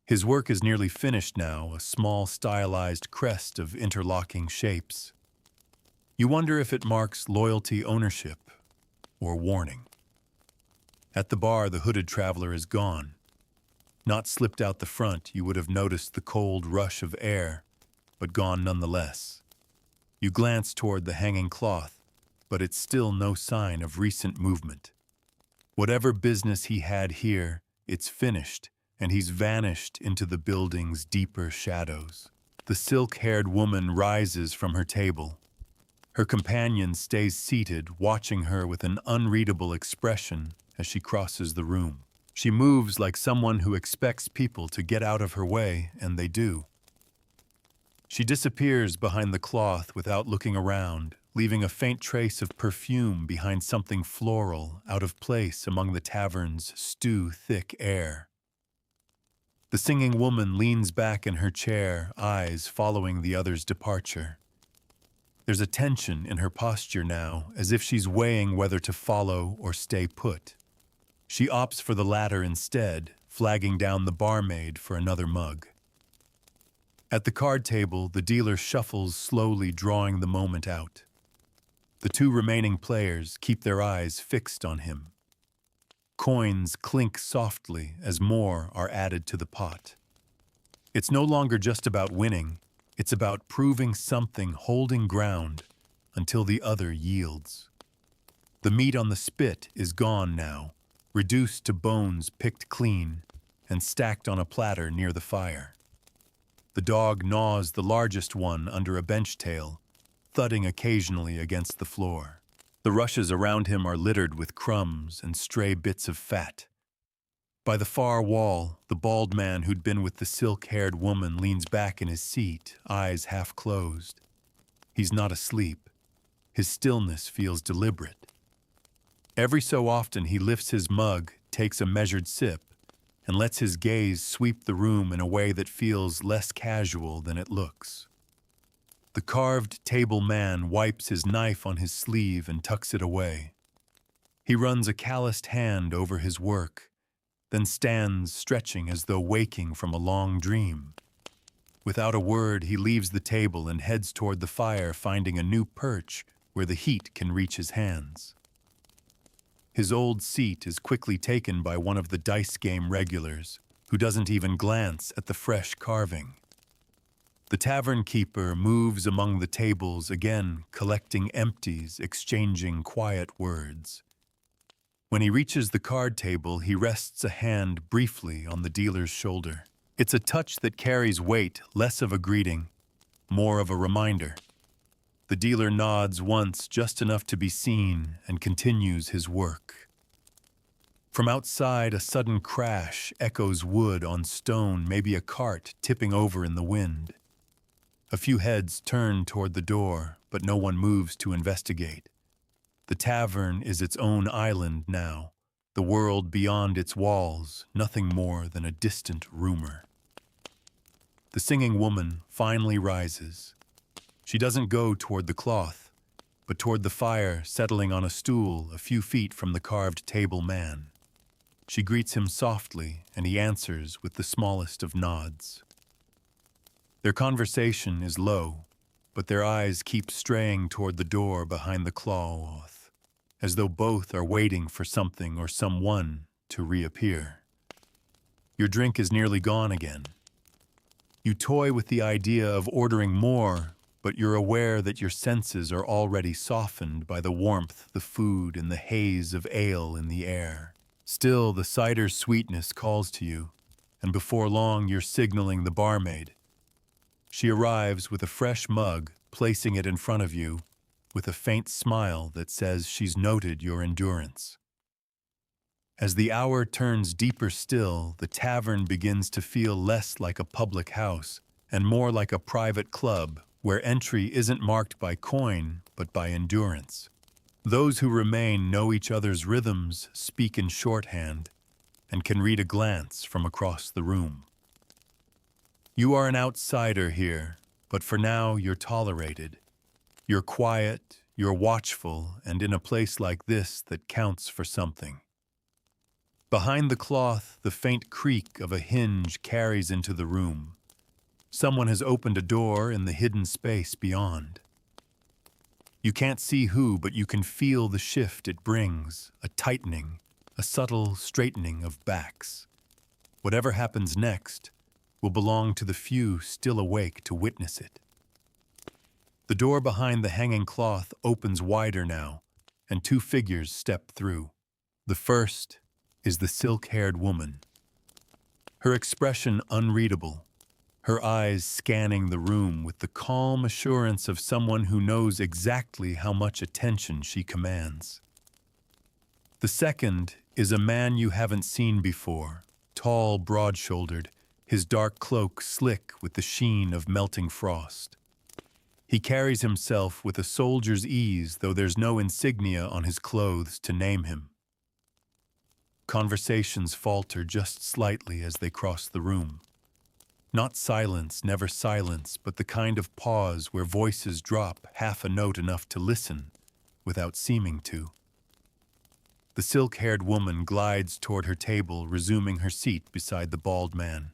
His work is nearly finished now, a small stylized crest of interlocking shapes. You wonder if it marks loyalty, ownership, or warning. At the bar, the hooded traveler is gone. Not slipped out the front, you would have noticed the cold rush of air, but gone nonetheless. You glance toward the hanging cloth, but it's still no sign of recent movement. Whatever business he had here, it's finished, and he's vanished into the building's deeper shadows. The silk-haired woman rises from her table. Her companion stays seated, watching her with an unreadable expression as she crosses the room. She moves like someone who expects people to get out of her way, and they do. She disappears behind the cloth without looking around, leaving a faint trace of perfume behind something floral out of place among the tavern's stew-thick air. The singing woman leans back in her chair, eyes following the other's departure. There's a tension in her posture now, as if she's weighing whether to follow or stay put. She opts for the latter instead, flagging down the barmaid for another mug. At the card table, the dealer shuffles slowly, drawing the moment out. The two remaining players keep their eyes fixed on him. Coins clink softly as more are added to the pot. It's no longer just about winning, it's about proving something, holding ground until the other yields. The meat on the spit is gone now, reduced to bones picked clean and stacked on a platter near the fire. The dog gnaws the largest one under a bench tail, thudding occasionally against the floor. The rushes around him are littered with crumbs and stray bits of fat. By the far wall, the bald man who'd been with the silk-haired woman leans back in his seat, eyes half closed. He's not asleep. His stillness feels deliberate. Every so often he lifts his mug, takes a measured sip, and lets his gaze sweep the room in a way that feels less casual than it looks. The carved table man wipes his knife on his sleeve and tucks it away. He runs a calloused hand over his work, then stands stretching as though waking from a long dream. Without a word, he leaves the table and heads toward the fire, finding a new perch where the heat can reach his hands. His old seat is quickly taken by one of the dice game regulars, who doesn't even glance at the fresh carving. The tavern keeper moves among the tables again, collecting empties, exchanging quiet words. When he reaches the card table, he rests a hand briefly on the dealer's shoulder. It's a touch that carries weight, less of a greeting, more of a reminder. The dealer nods once, just enough to be seen, and continues his work. From outside, a sudden crash echoes wood on stone, maybe a cart tipping over in the wind. A few heads turn toward the door, but no one moves to investigate. The tavern is its own island now, the world beyond its walls, nothing more than a distant rumor. The singing woman finally rises. She doesn't go toward the cloth, but toward the fire, settling on a stool a few feet from the carved table man. She greets him softly, and he answers with the smallest of nods. Their conversation is low, but their eyes keep straying toward the door behind the cloth, as though both are waiting for something or someone to reappear. Your drink is nearly gone again. You toy with the idea of ordering more, but you're aware that your senses are already softened by the warmth, the food, and the haze of ale in the air. Still, the cider's sweetness calls to you, and before long you're signaling the barmaid. She arrives with a fresh mug, placing it in front of you, with a faint smile that says she's noted your endurance. As the hour turns deeper still, the tavern begins to feel less like a public house and more like a private club where entry isn't marked by coin but by endurance. Those who remain know each other's rhythms, speak in shorthand, and can read a glance from across the room. You are an outsider here, but for now you're tolerated. You're quiet, you're watchful, and in a place like this that counts for something. Behind the cloth, the faint creak of a hinge carries into the room. Someone has opened a door in the hidden space beyond. You can't see who, but you can feel the shift it brings, a tightening, a subtle straightening of backs. Whatever happens next will belong to the few still awake to witness it. The door behind the hanging cloth opens wider now, and two figures step through. The first is the silk-haired woman. Her expression unreadable, her eyes scanning the room with the calm assurance of someone who knows exactly how much attention she commands. The second is a man you haven't seen before, tall, broad-shouldered, his dark cloak slick with the sheen of melting frost. He carries himself with a soldier's ease, though there's no insignia on his clothes to name him. Conversations falter just slightly as they cross the room. Not silence, never silence, but the kind of pause where voices drop half a note enough to listen without seeming to. The silk-haired woman glides toward her table, resuming her seat beside the bald man.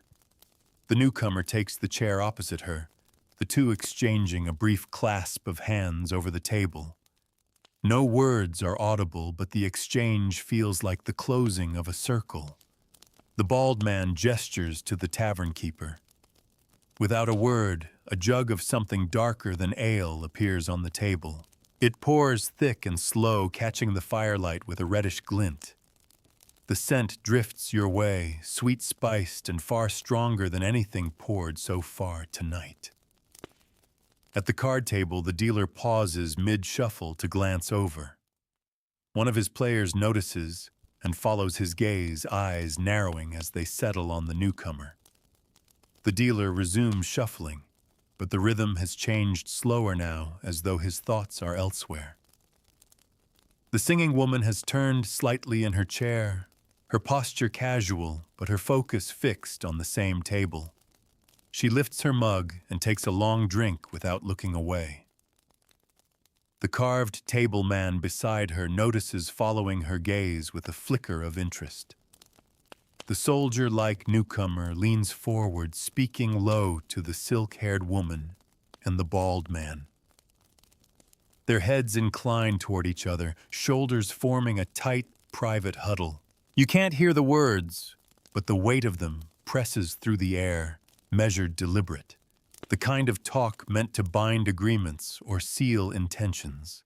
The newcomer takes the chair opposite her, the two exchanging a brief clasp of hands over the table. No words are audible, but the exchange feels like the closing of a circle. The bald man gestures to the tavern keeper. Without a word, a jug of something darker than ale appears on the table. It pours thick and slow, catching the firelight with a reddish glint. The scent drifts your way, sweet-spiced and far stronger than anything poured so far tonight. At the card table, the dealer pauses mid-shuffle to glance over. One of his players notices and follows his gaze, eyes narrowing as they settle on the newcomer. The dealer resumes shuffling, but the rhythm has changed slower now, as though his thoughts are elsewhere. The singing woman has turned slightly in her chair, her posture casual, but her focus fixed on the same table. She lifts her mug and takes a long drink without looking away. The carved table man beside her notices following her gaze with a flicker of interest. The soldier-like newcomer leans forward, speaking low to the silk-haired woman and the bald man. Their heads incline toward each other, shoulders forming a tight, private huddle. You can't hear the words, but the weight of them presses through the air, measured, deliberate, the kind of talk meant to bind agreements or seal intentions.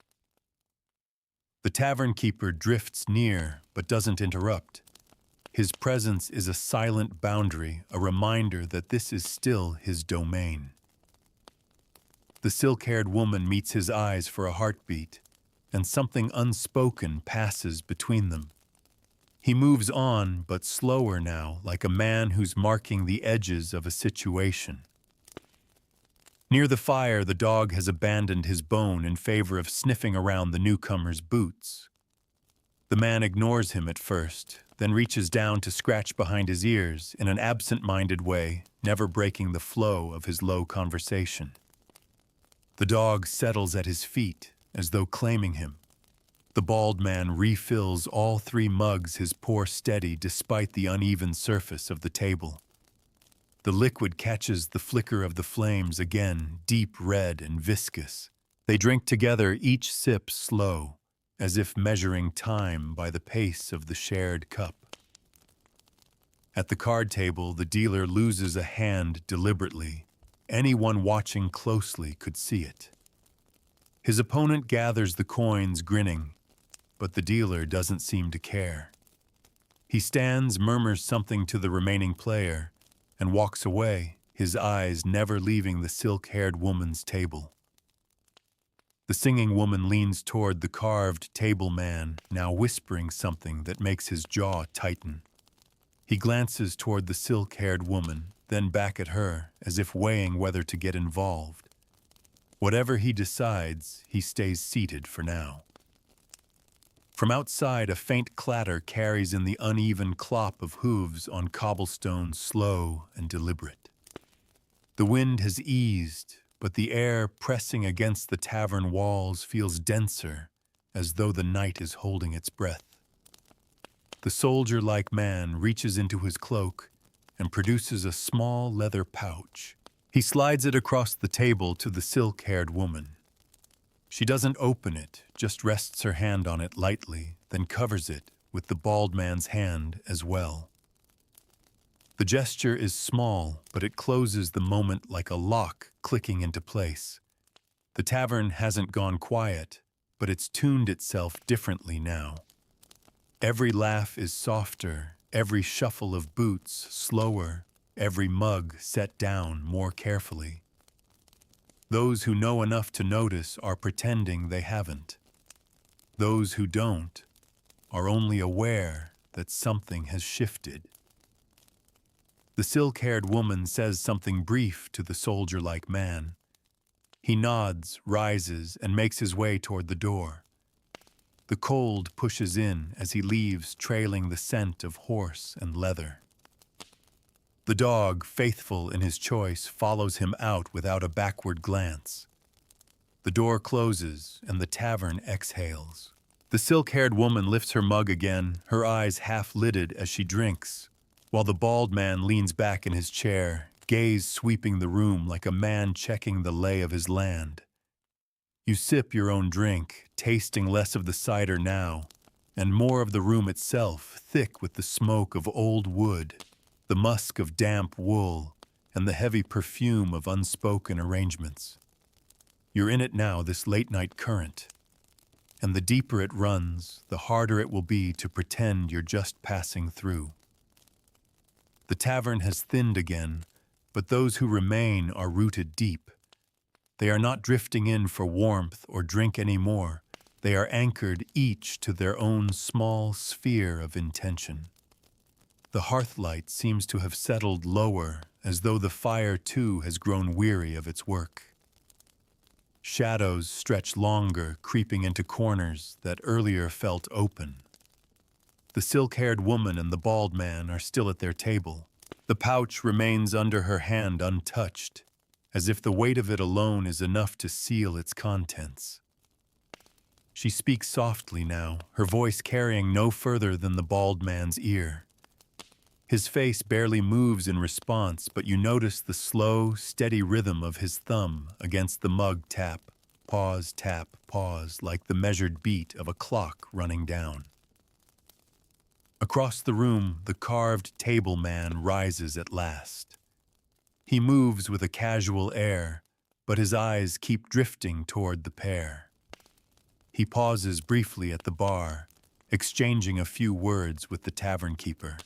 The tavern keeper drifts near but doesn't interrupt. His presence is a silent boundary, a reminder that this is still his domain. The silk-haired woman meets his eyes for a heartbeat, and something unspoken passes between them. He moves on, but slower now, like a man who's marking the edges of a situation. Near the fire, the dog has abandoned his bone in favor of sniffing around the newcomer's boots. The man ignores him at first, then reaches down to scratch behind his ears in an absent-minded way, never breaking the flow of his low conversation. The dog settles at his feet, as though claiming him. The bald man refills all 3 mugs, his pour steady despite the uneven surface of the table. The liquid catches the flicker of the flames again, deep red and viscous. They drink together, each sip slow, as if measuring time by the pace of the shared cup. At the card table, the dealer loses a hand deliberately. Anyone watching closely could see it. His opponent gathers the coins, grinning, but the dealer doesn't seem to care. He stands, murmurs something to the remaining player, and walks away, his eyes never leaving the silk-haired woman's table. The singing woman leans toward the carved table man, now whispering something that makes his jaw tighten. He glances toward the silk-haired woman, then back at her, as if weighing whether to get involved. Whatever he decides, he stays seated for now. From outside, a faint clatter carries in the uneven clop of hooves on cobblestone, slow and deliberate. The wind has eased, but the air pressing against the tavern walls feels denser, as though the night is holding its breath. The soldier-like man reaches into his cloak and produces a small leather pouch. He slides it across the table to the silk-haired woman. She doesn't open it, just rests her hand on it lightly, then covers it with the bald man's hand as well. The gesture is small, but it closes the moment like a lock clicking into place. The tavern hasn't gone quiet, but it's tuned itself differently now. Every laugh is softer, every shuffle of boots slower, every mug set down more carefully. Those who know enough to notice are pretending they haven't. Those who don't are only aware that something has shifted. The silk-haired woman says something brief to the soldier-like man. He nods, rises, and makes his way toward the door. The cold pushes in as he leaves, trailing the scent of horse and leather. The dog, faithful in his choice, follows him out without a backward glance. The door closes, and the tavern exhales. The silk-haired woman lifts her mug again, her eyes half-lidded as she drinks, while the bald man leans back in his chair, gaze sweeping the room like a man checking the lay of his land. You sip your own drink, tasting less of the cider now, and more of the room itself, thick with the smoke of old wood, the musk of damp wool, and the heavy perfume of unspoken arrangements. You're in it now, this late-night current, and the deeper it runs, the harder it will be to pretend you're just passing through. The tavern has thinned again, but those who remain are rooted deep. They are not drifting in for warmth or drink anymore. They are anchored each to their own small sphere of intention. The hearthlight seems to have settled lower, as though the fire too has grown weary of its work. Shadows stretch longer, creeping into corners that earlier felt open. The silk-haired woman and the bald man are still at their table. The pouch remains under her hand untouched, as if the weight of it alone is enough to seal its contents. She speaks softly now, her voice carrying no further than the bald man's ear. His face barely moves in response, but you notice the slow, steady rhythm of his thumb against the mug tap, pause, like the measured beat of a clock running down. Across the room, the carved table man rises at last. He moves with a casual air, but his eyes keep drifting toward the pair. He pauses briefly at the bar, exchanging a few words with the tavern keeper.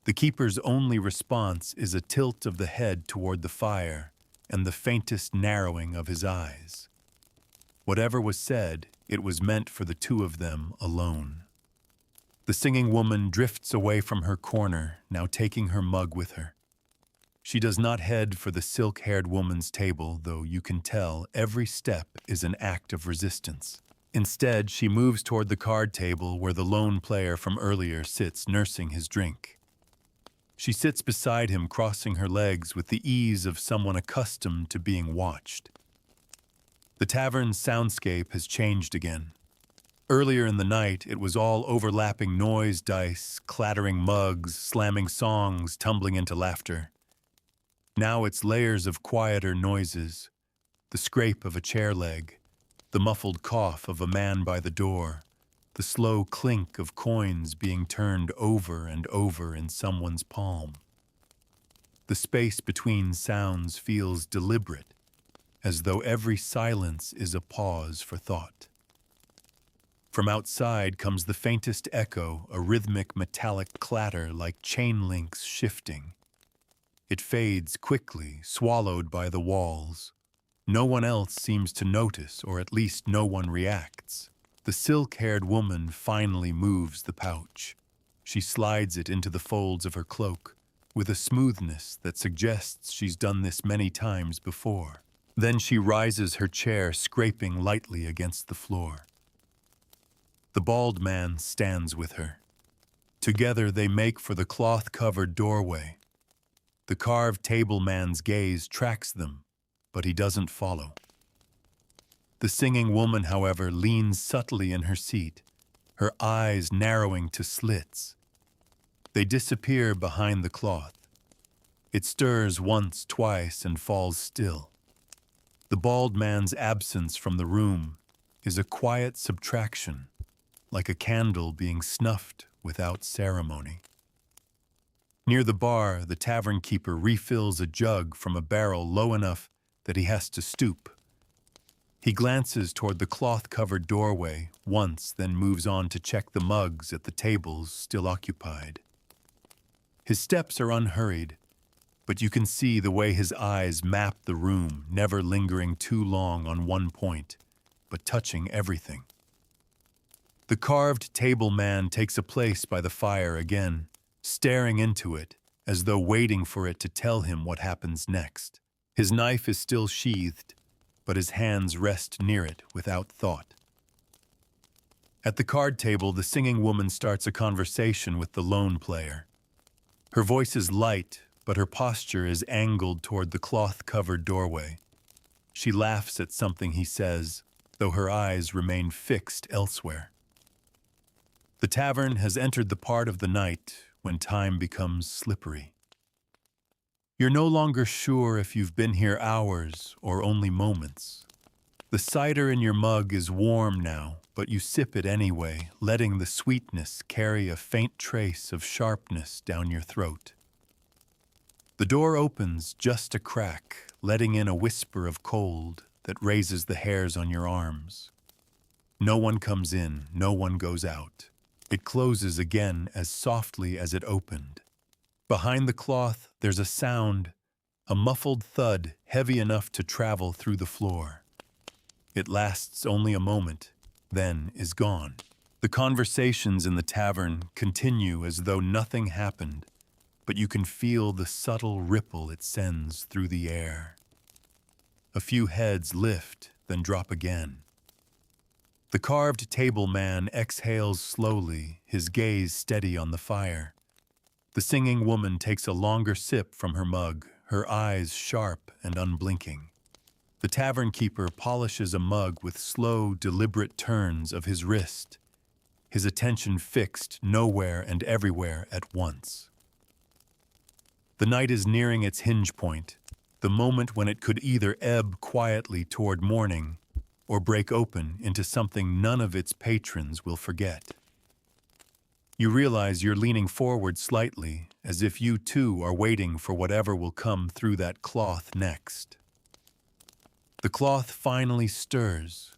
The keeper's only response is a tilt of the head toward the fire and the faintest narrowing of his eyes. Whatever was said, it was meant for the two of them alone. The singing woman drifts away from her corner, now taking her mug with her. She does not head for the silk-haired woman's table, though you can tell every step is an act of resistance. Instead, she moves toward the card table where the lone player from earlier sits nursing his drink. She sits beside him, crossing her legs with the ease of someone accustomed to being watched. The tavern's soundscape has changed again. Earlier in the night, it was all overlapping noise dice, clattering mugs, slamming songs, tumbling into laughter. Now it's layers of quieter noises, the scrape of a chair leg, the muffled cough of a man by the door, the slow clink of coins being turned over and over in someone's palm. The space between sounds feels deliberate, as though every silence is a pause for thought. From outside comes the faintest echo, a rhythmic metallic clatter like chain links shifting. It fades quickly, swallowed by the walls. No one else seems to notice, or at least no one reacts. The silk-haired woman finally moves the pouch. She slides it into the folds of her cloak, with a smoothness that suggests she's done this many times before. Then she rises her chair, scraping lightly against the floor. The bald man stands with her. Together they make for the cloth-covered doorway. The carved table man's gaze tracks them, but he doesn't follow. The singing woman, however, leans subtly in her seat, her eyes narrowing to slits. They disappear behind the cloth. It stirs once, twice, and falls still. The bald man's absence from the room is a quiet subtraction, like a candle being snuffed without ceremony. Near the bar, the tavern keeper refills a jug from a barrel low enough that he has to stoop. He glances toward the cloth-covered doorway once, then moves on to check the mugs at the tables still occupied. His steps are unhurried, but you can see the way his eyes map the room, never lingering too long on one point, but touching everything. The carved table man takes a place by the fire again, staring into it as though waiting for it to tell him what happens next. His knife is still sheathed, but his hands rest near it without thought. At the card table, the singing woman starts a conversation with the lone player. Her voice is light, but her posture is angled toward the cloth-covered doorway. She laughs at something he says, though her eyes remain fixed elsewhere. The tavern has entered the part of the night when time becomes slippery. You're no longer sure if you've been here hours or only moments. The cider in your mug is warm now, but you sip it anyway, letting the sweetness carry a faint trace of sharpness down your throat. The door opens just a crack, letting in a whisper of cold that raises the hairs on your arms. No one comes in, no one goes out. It closes again as softly as it opened. Behind the cloth, there's a sound, a muffled thud heavy enough to travel through the floor. It lasts only a moment, then is gone. The conversations in the tavern continue as though nothing happened, but you can feel the subtle ripple it sends through the air. A few heads lift, then drop again. The carved table man exhales slowly, his gaze steady on the fire. The singing woman takes a longer sip from her mug, her eyes sharp and unblinking. The tavern keeper polishes a mug with slow, deliberate turns of his wrist, his attention fixed nowhere and everywhere at once. The night is nearing its hinge point, the moment when it could either ebb quietly toward morning or break open into something none of its patrons will forget. You realize you're leaning forward slightly, as if you too are waiting for whatever will come through that cloth next. The cloth finally stirs,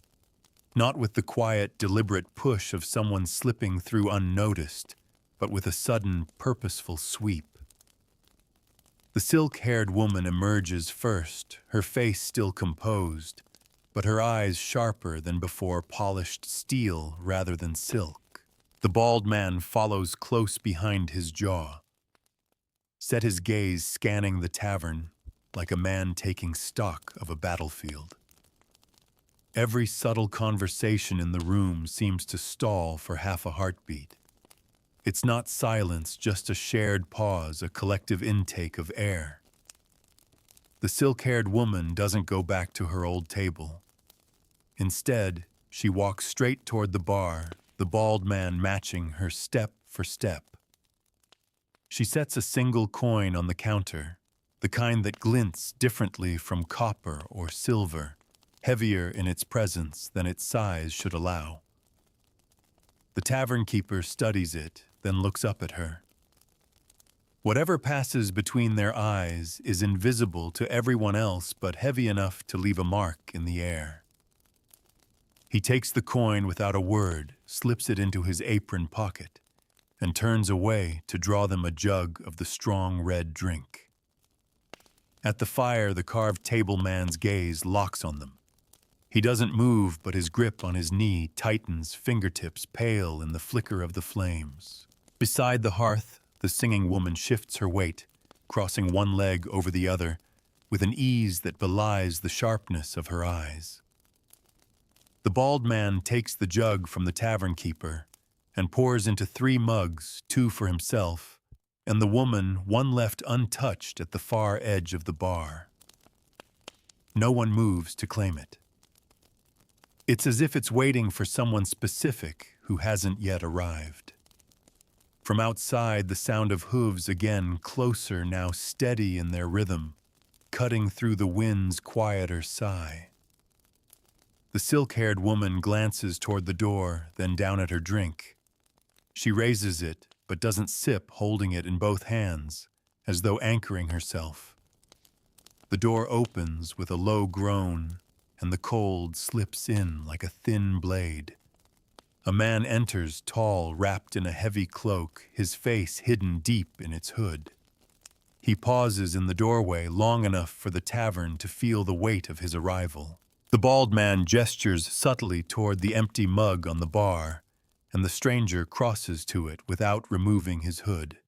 not with the quiet, deliberate push of someone slipping through unnoticed, but with a sudden, purposeful sweep. The silk-haired woman emerges first, her face still composed, but her eyes sharper than before, polished steel rather than silk. The bald man follows close behind his jaw, set his gaze scanning the tavern like a man taking stock of a battlefield. Every subtle conversation in the room seems to stall for half a heartbeat. It's not silence, just a shared pause, a collective intake of air. The silk-haired woman doesn't go back to her old table. Instead, she walks straight toward the bar, the bald man matching her step for step. She sets a single coin on the counter, the kind that glints differently from copper or silver, heavier in its presence than its size should allow. The tavern keeper studies it, then looks up at her. Whatever passes between their eyes is invisible to everyone else but heavy enough to leave a mark in the air. He takes the coin without a word, slips it into his apron pocket, and turns away to draw them a jug of the strong red drink. At the fire, the carved table man's gaze locks on them. He doesn't move, but his grip on his knee tightens, fingertips pale in the flicker of the flames. Beside the hearth, the singing woman shifts her weight, crossing one leg over the other, with an ease that belies the sharpness of her eyes. The bald man takes the jug from the tavern keeper and pours into 3 mugs, 2 for himself, and the woman, one left untouched at the far edge of the bar. No one moves to claim it. It's as if it's waiting for someone specific who hasn't yet arrived. From outside, the sound of hooves again, closer, now steady in their rhythm, cutting through the wind's quieter sigh. The silk-haired woman glances toward the door, then down at her drink. She raises it, but doesn't sip, holding it in both hands, as though anchoring herself. The door opens with a low groan, and the cold slips in like a thin blade. A man enters, tall, wrapped in a heavy cloak, his face hidden deep in its hood. He pauses in the doorway long enough for the tavern to feel the weight of his arrival. The bald man gestures subtly toward the empty mug on the bar, and the stranger crosses to it without removing his hood.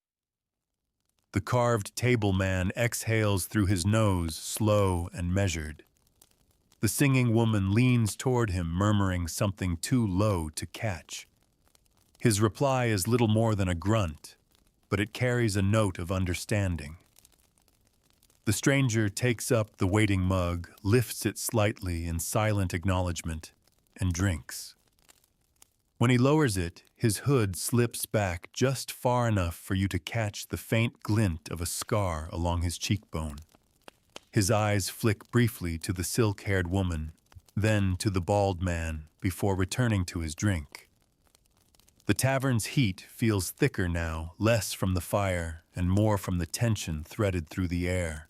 The carved table man exhales through his nose, slow and measured. The singing woman leans toward him, murmuring something too low to catch. His reply is little more than a grunt, but it carries a note of understanding. The stranger takes up the waiting mug, lifts it slightly in silent acknowledgement, and drinks. When he lowers it, his hood slips back just far enough for you to catch the faint glint of a scar along his cheekbone. His eyes flick briefly to the silk-haired woman, then to the bald man, before returning to his drink. The tavern's heat feels thicker now, less from the fire and more from the tension threaded through the air.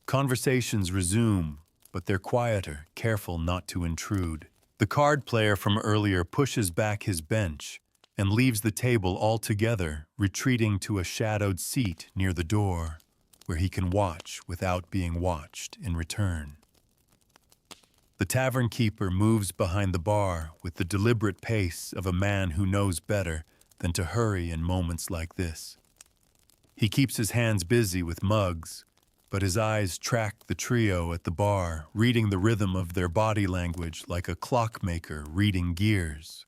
Conversations resume, but they're quieter, careful not to intrude. The card player from earlier pushes back his bench and leaves the table altogether, retreating to a shadowed seat near the door, where he can watch without being watched in return. The tavern keeper moves behind the bar with the deliberate pace of a man who knows better than to hurry in moments like this. He keeps his hands busy with mugs, but his eyes track the trio at the bar, reading the rhythm of their body language like a clockmaker reading gears.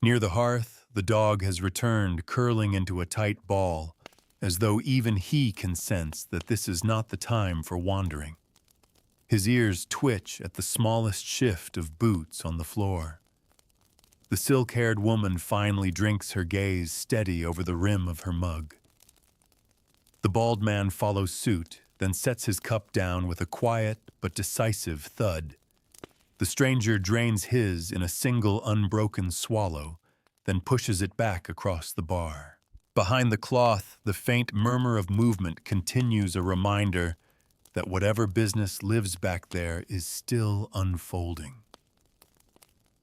Near the hearth, the dog has returned, curling into a tight ball, as though even he can sense that this is not the time for wandering. His ears twitch at the smallest shift of boots on the floor. The silk-haired woman finally drinks, her gaze steady over the rim of her mug. The bald man follows suit, then sets his cup down with a quiet but decisive thud. The stranger drains his in a single unbroken swallow, then pushes it back across the bar. Behind the cloth, the faint murmur of movement continues, a reminder that whatever business lives back there is still unfolding.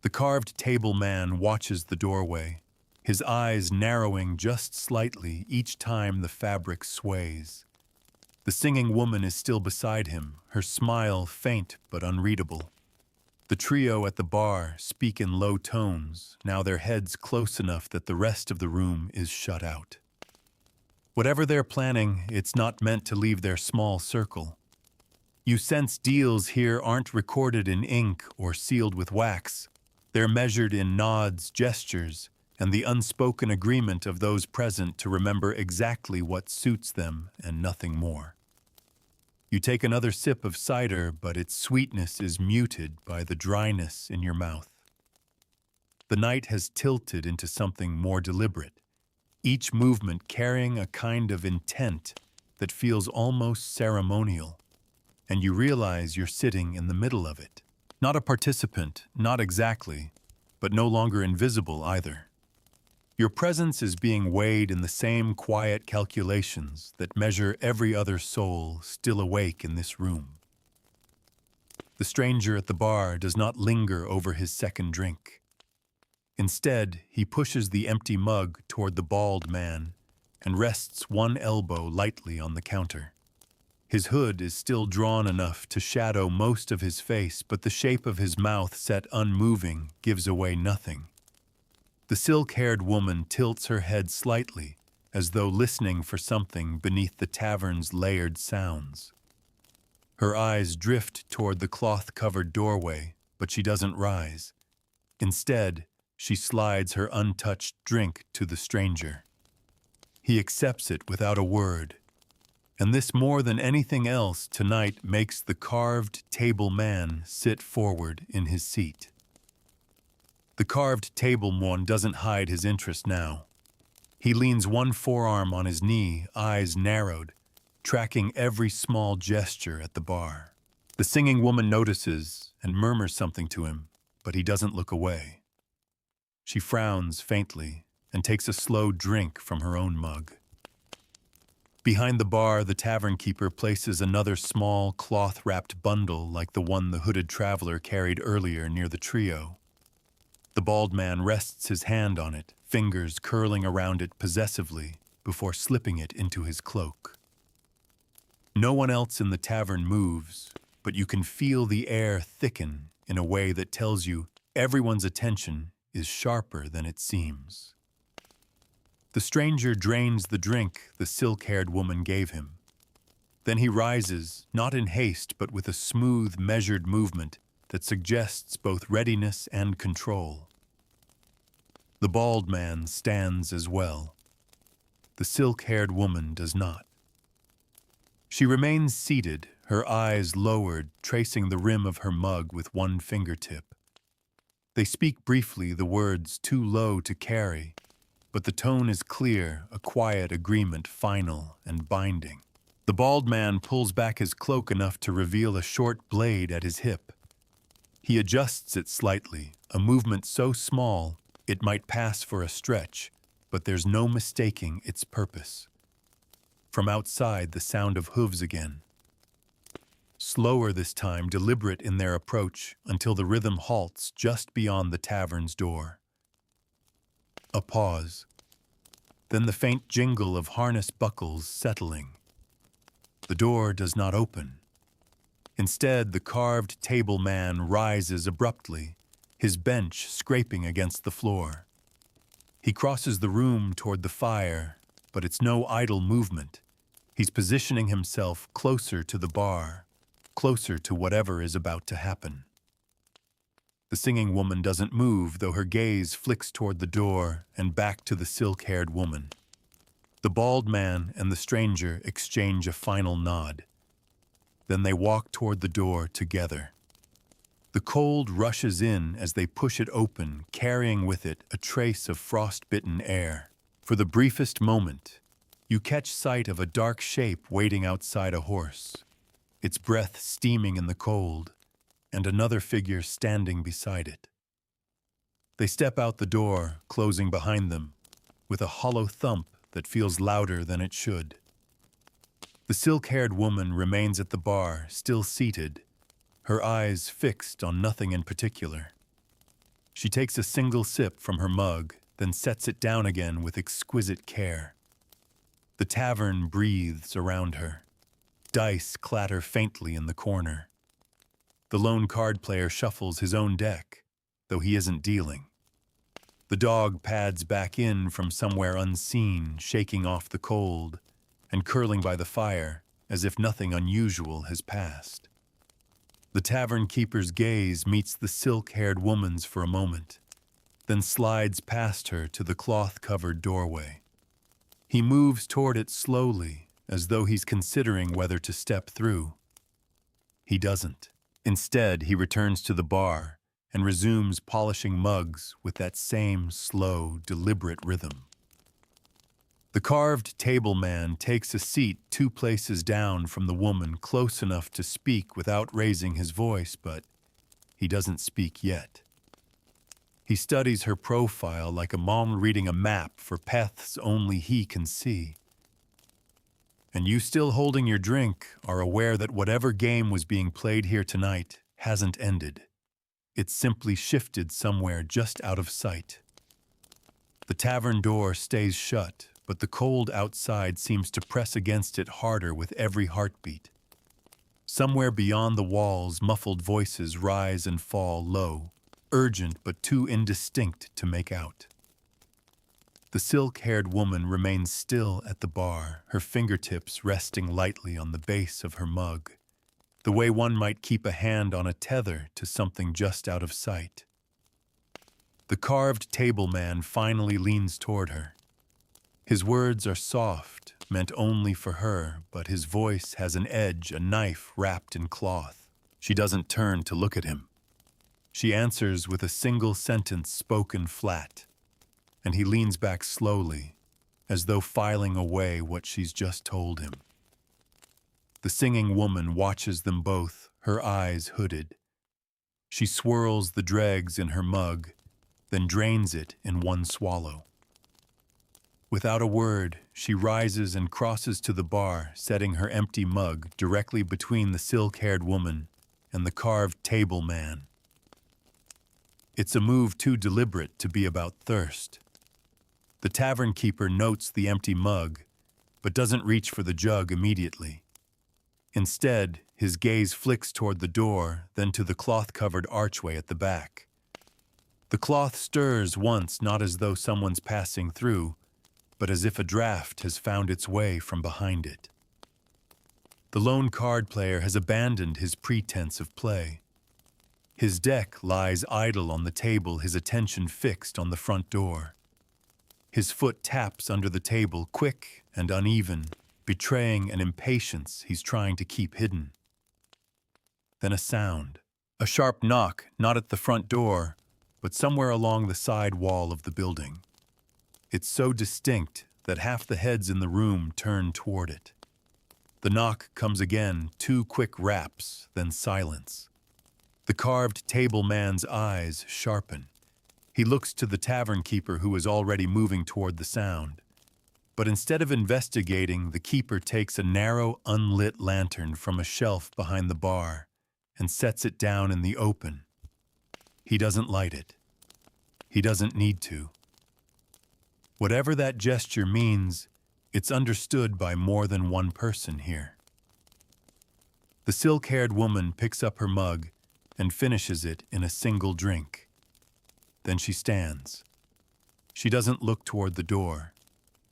The carved table man watches the doorway, his eyes narrowing just slightly each time the fabric sways. The singing woman is still beside him, her smile faint but unreadable. The trio at the bar speak in low tones, now their heads close enough that the rest of the room is shut out. Whatever they're planning, it's not meant to leave their small circle. You sense deals here aren't recorded in ink or sealed with wax. They're measured in nods, gestures, and the unspoken agreement of those present to remember exactly what suits them and nothing more. You take another sip of cider, but its sweetness is muted by the dryness in your mouth. The night has tilted into something more deliberate, each movement carrying a kind of intent that feels almost ceremonial, and you realize you're sitting in the middle of it. Not a participant, not exactly, but no longer invisible either. Your presence is being weighed in the same quiet calculations that measure every other soul still awake in this room. The stranger at the bar does not linger over his second drink. Instead, he pushes the empty mug toward the bald man and rests one elbow lightly on the counter. His hood is still drawn enough to shadow most of his face, but the shape of his mouth set unmoving gives away nothing. The silk-haired woman tilts her head slightly, as though listening for something beneath the tavern's layered sounds. Her eyes drift toward the cloth-covered doorway, but she doesn't rise. Instead, she slides her untouched drink to the stranger. He accepts it without a word, and this more than anything else tonight makes the carved table man sit forward in his seat. The carved table man doesn't hide his interest now. He leans one forearm on his knee, eyes narrowed, tracking every small gesture at the bar. The singing woman notices and murmurs something to him, but he doesn't look away. She frowns faintly and takes a slow drink from her own mug. Behind the bar, the tavern keeper places another small cloth-wrapped bundle like the one the hooded traveler carried earlier near the trio. The bald man rests his hand on it, fingers curling around it possessively before slipping it into his cloak. No one else in the tavern moves, but you can feel the air thicken in a way that tells you everyone's attention is sharper than it seems. The stranger drains the drink the silk-haired woman gave him. Then he rises, not in haste, but with a smooth, measured movement that suggests both readiness and control. The bald man stands as well. The silk-haired woman does not. She remains seated, her eyes lowered, tracing the rim of her mug with one fingertip. They speak briefly, the words too low to carry, but the tone is clear, a quiet agreement, final and binding. The bald man pulls back his cloak enough to reveal a short blade at his hip. He adjusts it slightly, a movement so small it might pass for a stretch, but there's no mistaking its purpose. From outside, the sound of hooves again. Slower this time, deliberate in their approach, until the rhythm halts just beyond the tavern's door. A pause. Then the faint jingle of harness buckles settling. The door does not open. Instead, the carved table man rises abruptly, his bench scraping against the floor. He crosses the room toward the fire, but it's no idle movement. He's positioning himself closer to the bar, closer to whatever is about to happen. The singing woman doesn't move, though her gaze flicks toward the door and back to the silk-haired woman. The bald man and the stranger exchange a final nod. Then they walk toward the door together. The cold rushes in as they push it open, carrying with it a trace of frost-bitten air. For the briefest moment, you catch sight of a dark shape waiting outside a horse, its breath steaming in the cold, and another figure standing beside it. They step out the door, closing behind them, with a hollow thump that feels louder than it should. The silk-haired woman remains at the bar, still seated, her eyes fixed on nothing in particular. She takes a single sip from her mug, then sets it down again with exquisite care. The tavern breathes around her. Dice clatter faintly in the corner. The lone card player shuffles his own deck, though he isn't dealing. The dog pads back in from somewhere unseen, shaking off the cold, and curling by the fire as if nothing unusual has passed. The tavern keeper's gaze meets the silk-haired woman's for a moment, then slides past her to the cloth-covered doorway. He moves toward it slowly, as though he's considering whether to step through. He doesn't. Instead, he returns to the bar and resumes polishing mugs with that same slow, deliberate rhythm. The carved table man takes a seat 2 places down from the woman, close enough to speak without raising his voice, but he doesn't speak yet. He studies her profile like a mom reading a map for paths only he can see. And you, still holding your drink, are aware that whatever game was being played here tonight hasn't ended. It's simply shifted somewhere just out of sight. The tavern door stays shut, but the cold outside seems to press against it harder with every heartbeat. Somewhere beyond the walls, muffled voices rise and fall low, urgent but too indistinct to make out. The silk-haired woman remains still at the bar, her fingertips resting lightly on the base of her mug, the way one might keep a hand on a tether to something just out of sight. The carved table man finally leans toward her. His words are soft, meant only for her, but his voice has an edge, a knife wrapped in cloth. She doesn't turn to look at him. She answers with a single sentence spoken flat, and he leans back slowly, as though filing away what she's just told him. The singing woman watches them both, her eyes hooded. She swirls the dregs in her mug, then drains it in one swallow. Without a word, she rises and crosses to the bar, setting her empty mug directly between the silk-haired woman and the carved table man. It's a move too deliberate to be about thirst. The tavern keeper notes the empty mug, but doesn't reach for the jug immediately. Instead, his gaze flicks toward the door, then to the cloth-covered archway at the back. The cloth stirs once, not as though someone's passing through, but as if a draft has found its way from behind it. The lone card player has abandoned his pretense of play. His deck lies idle on the table, his attention fixed on the front door. His foot taps under the table, quick and uneven, betraying an impatience he's trying to keep hidden. Then a sound. A sharp knock, not at the front door, but somewhere along the side wall of the building. It's so distinct that half the heads in the room turn toward it. The knock comes again, 2 quick raps, then silence. The carved table man's eyes sharpen. He looks to the tavern keeper who is already moving toward the sound. But instead of investigating, the keeper takes a narrow, unlit lantern from a shelf behind the bar and sets it down in the open. He doesn't light it. He doesn't need to. Whatever that gesture means, it's understood by more than one person here. The silk-haired woman picks up her mug and finishes it in a single drink. Then she stands. She doesn't look toward the door.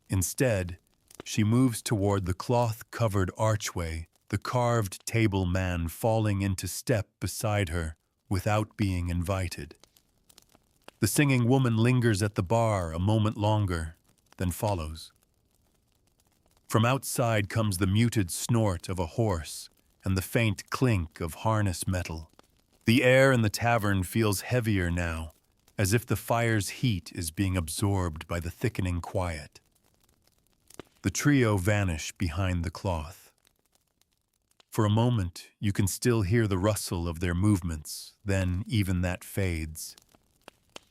Instead, she moves toward the cloth-covered archway, the carved table man falling into step beside her without being invited. The singing woman lingers at the bar a moment longer, then follows. From outside comes the muted snort of a horse and the faint clink of harness metal. The air in the tavern feels heavier now, as if the fire's heat is being absorbed by the thickening quiet. The trio vanish behind the cloth. For a moment, you can still hear the rustle of their movements, then even that fades.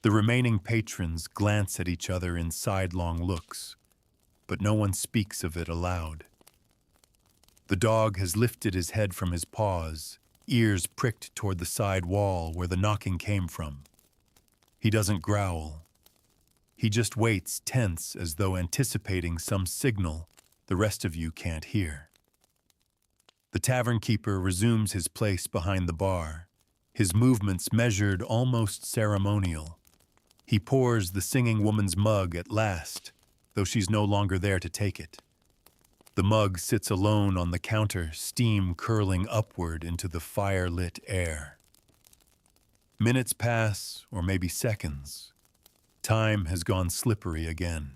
The remaining patrons glance at each other in sidelong looks, but no one speaks of it aloud. The dog has lifted his head from his paws, ears pricked toward the side wall where the knocking came from. He doesn't growl. He just waits tense as though anticipating some signal the rest of you can't hear. The tavern keeper resumes his place behind the bar, his movements measured, almost ceremonial. He pours the singing woman's mug at last, though she's no longer there to take it. The mug sits alone on the counter, steam curling upward into the fire-lit air. Minutes pass, or maybe seconds. Time has gone slippery again.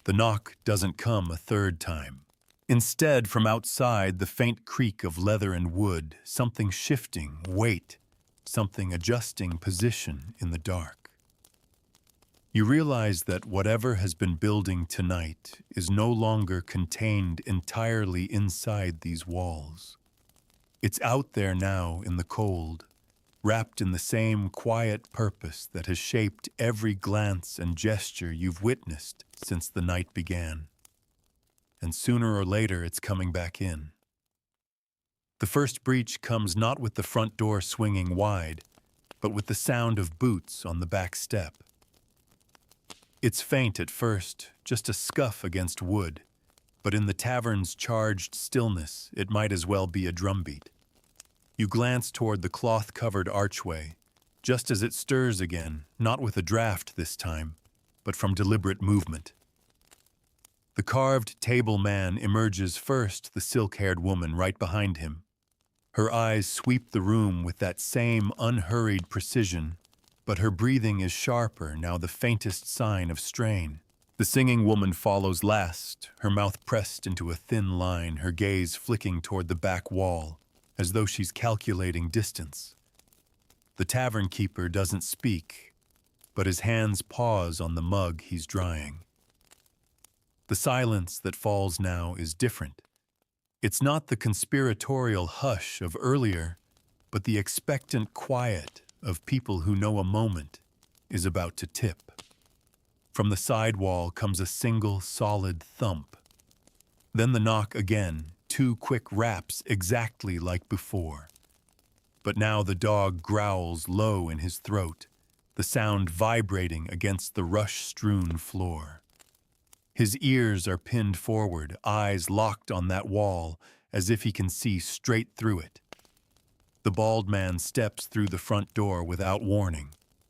The knock doesn't come a third time. Instead, from outside, the faint creak of leather and wood, something shifting, weight, something adjusting position in the dark. You realize that whatever has been building tonight is no longer contained entirely inside these walls. It's out there now in the cold, wrapped in the same quiet purpose that has shaped every glance and gesture you've witnessed since the night began. And sooner or later it's coming back in. The first breach comes not with the front door swinging wide, but with the sound of boots on the back step. It's faint at first, just a scuff against wood, but in the tavern's charged stillness, it might as well be a drumbeat. You glance toward the cloth-covered archway, just as it stirs again, not with a draft this time, but from deliberate movement. The carved table man emerges first, the silk-haired woman right behind him. Her eyes sweep the room with that same unhurried precision, but her breathing is sharper now, the faintest sign of strain. The singing woman follows last, her mouth pressed into a thin line, her gaze flicking toward the back wall, as though she's calculating distance. The tavern keeper doesn't speak, but his hands pause on the mug he's drying. The silence that falls now is different. It's not the conspiratorial hush of earlier, but the expectant quiet of people who know a moment is about to tip. From the side wall comes a single solid thump. Then the knock again, 2 quick raps exactly like before. But now the dog growls low in his throat, the sound vibrating against the rush-strewn floor. His ears are pinned forward, eyes locked on that wall, as if he can see straight through it. The bald man steps through the front door without warning,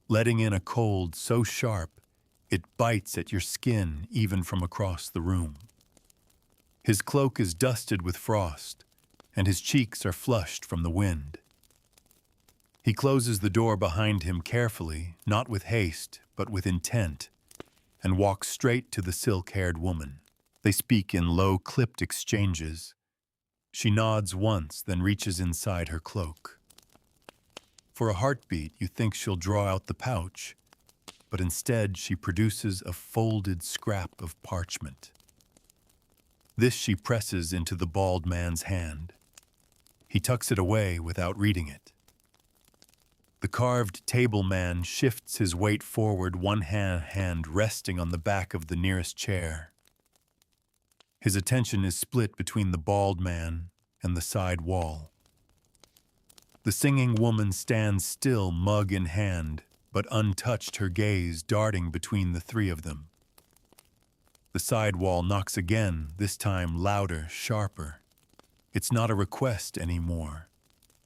letting in a cold so sharp It bites at your skin even from across the room. His cloak is dusted with frost, and his cheeks are flushed from the wind. He closes the door behind him carefully, not with haste, but with intent, and walks straight to the silk-haired woman. They speak in low, clipped exchanges. She nods once, then reaches inside her cloak. For a heartbeat, you think she'll draw out the pouch, but instead she produces a folded scrap of parchment. This she presses into the bald man's hand. He tucks it away without reading it. The carved table man shifts his weight forward, one hand resting on the back of the nearest chair. His attention is split between the bald man and the side wall. The singing woman stands still, mug in hand, but untouched, her gaze darting between the three of them. The side wall knocks again, this time louder, sharper. It's not a request anymore.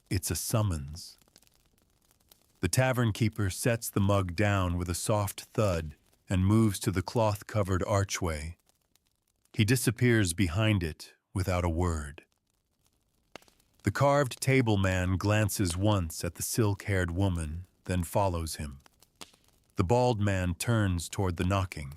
It's a summons. The tavern keeper sets the mug down with a soft thud and moves to the cloth-covered archway. He disappears behind it without a word. The carved table man glances once at the silk-haired woman, then follows him. The bald man turns toward the knocking.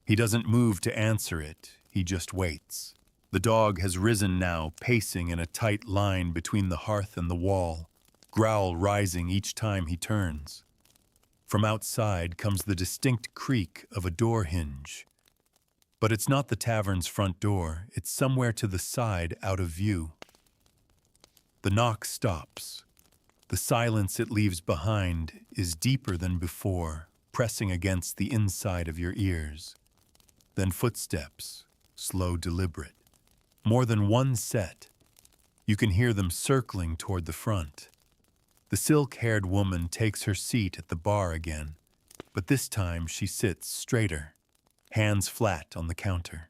He doesn't move to answer it, he just waits. The dog has risen now, pacing in a tight line between the hearth and the wall, growl rising each time he turns. From outside comes the distinct creak of a door hinge. But it's not the tavern's front door, it's somewhere to the side, out of view. The knock stops. The silence it leaves behind is deeper than before, pressing against the inside of your ears. Then footsteps, slow, deliberate. More than one set. You can hear them circling toward the front. The silk-haired woman takes her seat at the bar again, but this time she sits straighter, hands flat on the counter.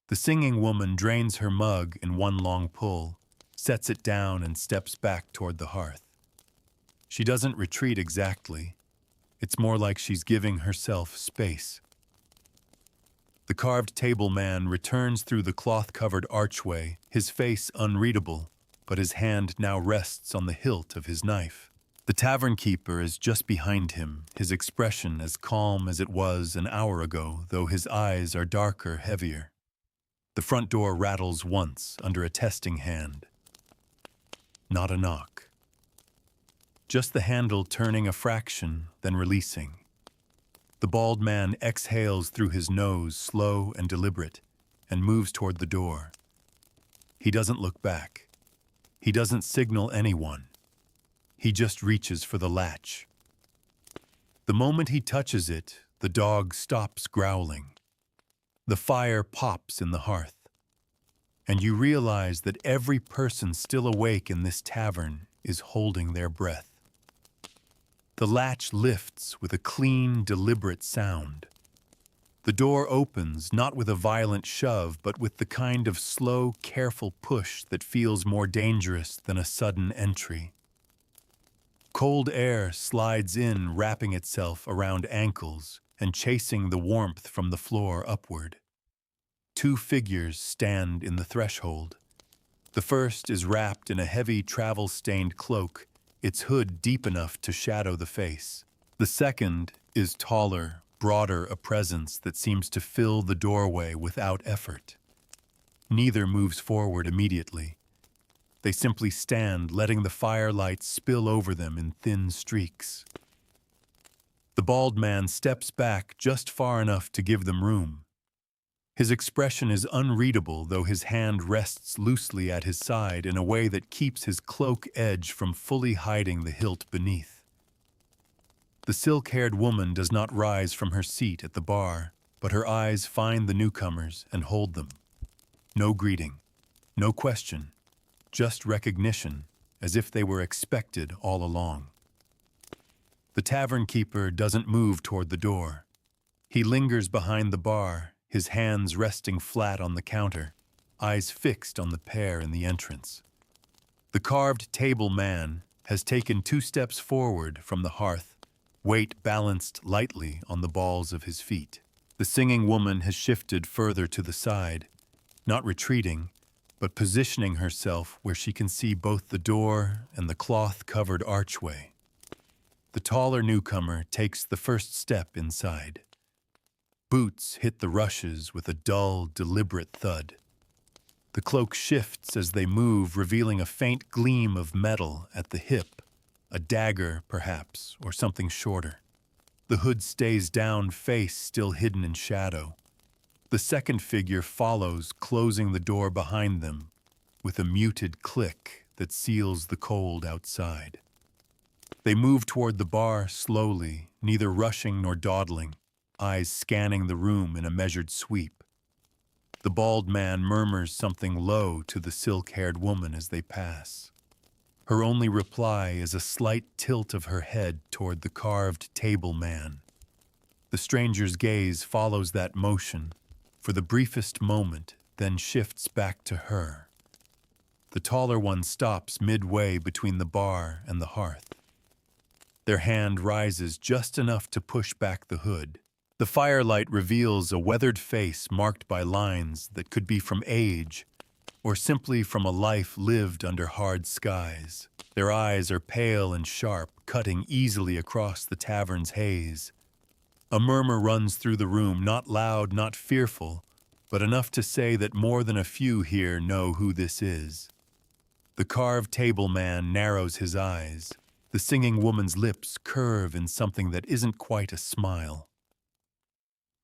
The singing woman drains her mug in one long pull, sets it down and steps back toward the hearth. She doesn't retreat exactly. It's more like she's giving herself space. The carved table man returns through the cloth-covered archway, his face unreadable, but his hand now rests on the hilt of his knife. The tavern keeper is just behind him, his expression as calm as it was an hour ago, though his eyes are darker, heavier. The front door rattles once under a testing hand. Not a knock. Just the handle turning a fraction, then releasing. The bald man exhales through his nose, slow and deliberate, and moves toward the door. He doesn't look back. He doesn't signal anyone. He just reaches for the latch. The moment he touches it, the dog stops growling. The fire pops in the hearth. And you realize that every person still awake in this tavern is holding their breath. The latch lifts with a clean, deliberate sound. The door opens, not with a violent shove, but with the kind of slow, careful push that feels more dangerous than a sudden entry. Cold air slides in, wrapping itself around ankles and chasing the warmth from the floor upward. Two figures stand in the threshold. The first is wrapped in a heavy, travel-stained cloak, its hood deep enough to shadow the face. The second is taller, broader, a presence that seems to fill the doorway without effort. Neither moves forward immediately. They simply stand, letting the firelight spill over them in thin streaks. The bald man steps back just far enough to give them room. His expression is unreadable, though his hand rests loosely at his side in a way that keeps his cloak edge from fully hiding the hilt beneath. The silk-haired woman does not rise from her seat at the bar, but her eyes find the newcomers and hold them. No greeting, no question, just recognition, as if they were expected all along. The tavern keeper doesn't move toward the door. He lingers behind the bar, his hands resting flat on the counter, eyes fixed on the pair in the entrance. The carved table man has taken 2 steps forward from the hearth, weight balanced lightly on the balls of his feet. The singing woman has shifted further to the side, not retreating, but positioning herself where she can see both the door and the cloth-covered archway. The taller newcomer takes the first step inside. Boots hit the rushes with a dull, deliberate thud. The cloak shifts as they move, revealing a faint gleam of metal at the hip, a dagger, perhaps, or something shorter. The hood stays down, face still hidden in shadow. The second figure follows, closing the door behind them, with a muted click that seals the cold outside. They move toward the bar slowly, neither rushing nor dawdling, eyes scanning the room in a measured sweep. The bald man murmurs something low to the silk-haired woman as they pass. Her only reply is a slight tilt of her head toward the carved table man. The stranger's gaze follows that motion, for the briefest moment, then shifts back to her. The taller one stops midway between the bar and the hearth. Their hand rises just enough to push back the hood. The firelight reveals a weathered face marked by lines that could be from age or simply from a life lived under hard skies. Their eyes are pale and sharp, cutting easily across the tavern's haze. A murmur runs through the room, not loud, not fearful, but enough to say that more than a few here know who this is. The carved table man narrows his eyes. The singing woman's lips curve in something that isn't quite a smile.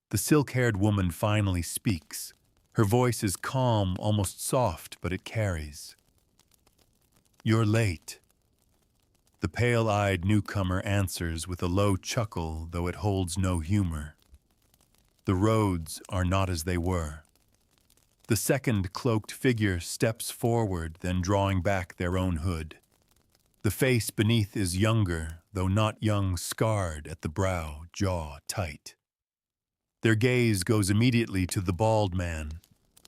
The silk-haired woman finally speaks. Her voice is calm, almost soft, but it carries. "You're late." The pale-eyed newcomer answers with a low chuckle, though it holds no humor. The roads are not as they were. The second cloaked figure steps forward, then drawing back their own hood. The face beneath is younger, though not young, scarred at the brow, jaw tight. Their gaze goes immediately to the bald man,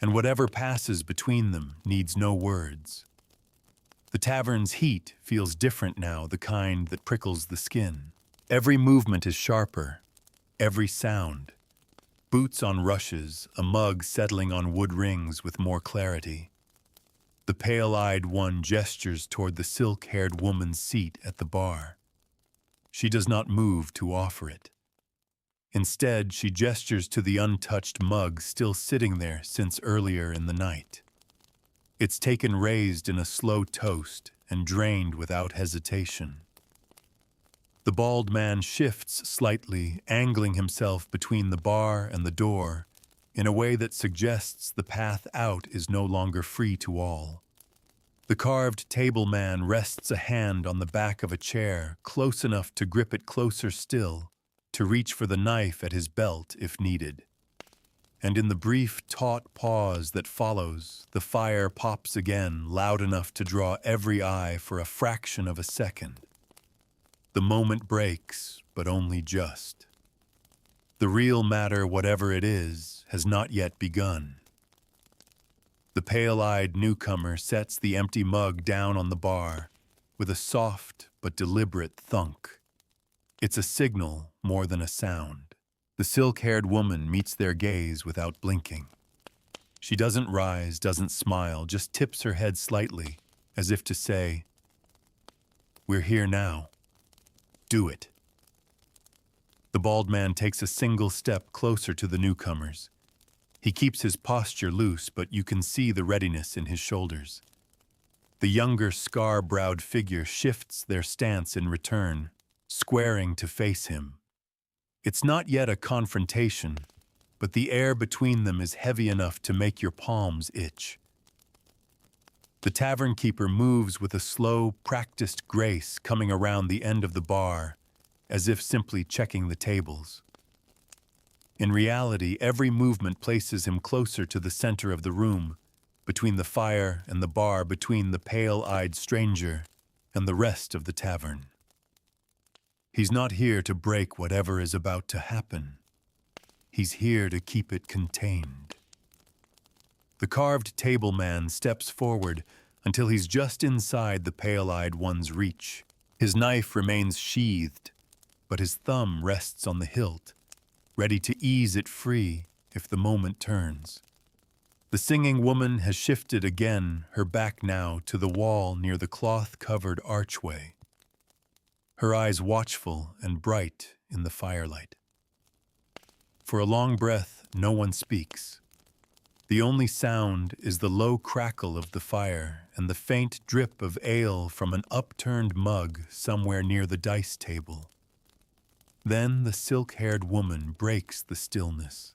and whatever passes between them needs no words. The tavern's heat feels different now, the kind that prickles the skin. Every movement is sharper, every sound. Boots on rushes, a mug settling on wood rings with more clarity. The pale-eyed one gestures toward the silk-haired woman's seat at the bar. She does not move to offer it. Instead, she gestures to the untouched mug still sitting there since earlier in the night. It's taken raised in a slow toast and drained without hesitation. The bald man shifts slightly, angling himself between the bar and the door in a way that suggests the path out is no longer free to all. The carved table man rests a hand on the back of a chair, close enough to grip it closer still, to reach for the knife at his belt if needed. And in the brief, taut pause that follows, the fire pops again, loud enough to draw every eye for a fraction of a second. The moment breaks, but only just. The real matter, whatever it is, has not yet begun. The pale-eyed newcomer sets the empty mug down on the bar with a soft but deliberate thunk. It's a signal more than a sound. The silk-haired woman meets their gaze without blinking. She doesn't rise, doesn't smile, just tips her head slightly, as if to say, "We're here now. Do it." The bald man takes a single step closer to the newcomers. He keeps his posture loose, but you can see the readiness in his shoulders. The younger, scar-browed figure shifts their stance in return, squaring to face him. It's not yet a confrontation, but the air between them is heavy enough to make your palms itch. The tavern keeper moves with a slow, practiced grace, coming around the end of the bar, as if simply checking the tables. In reality, every movement places him closer to the center of the room, between the fire and the bar, between the pale-eyed stranger and the rest of the tavern. He's not here to break whatever is about to happen. He's here to keep it contained. The carved table man steps forward until he's just inside the pale-eyed one's reach. His knife remains sheathed, but his thumb rests on the hilt, ready to ease it free if the moment turns. The singing woman has shifted again, her back now to the wall near the cloth-covered archway, her eyes watchful and bright in the firelight. For a long breath, no one speaks. The only sound is the low crackle of the fire and the faint drip of ale from an upturned mug somewhere near the dice table. Then the silk-haired woman breaks the stillness.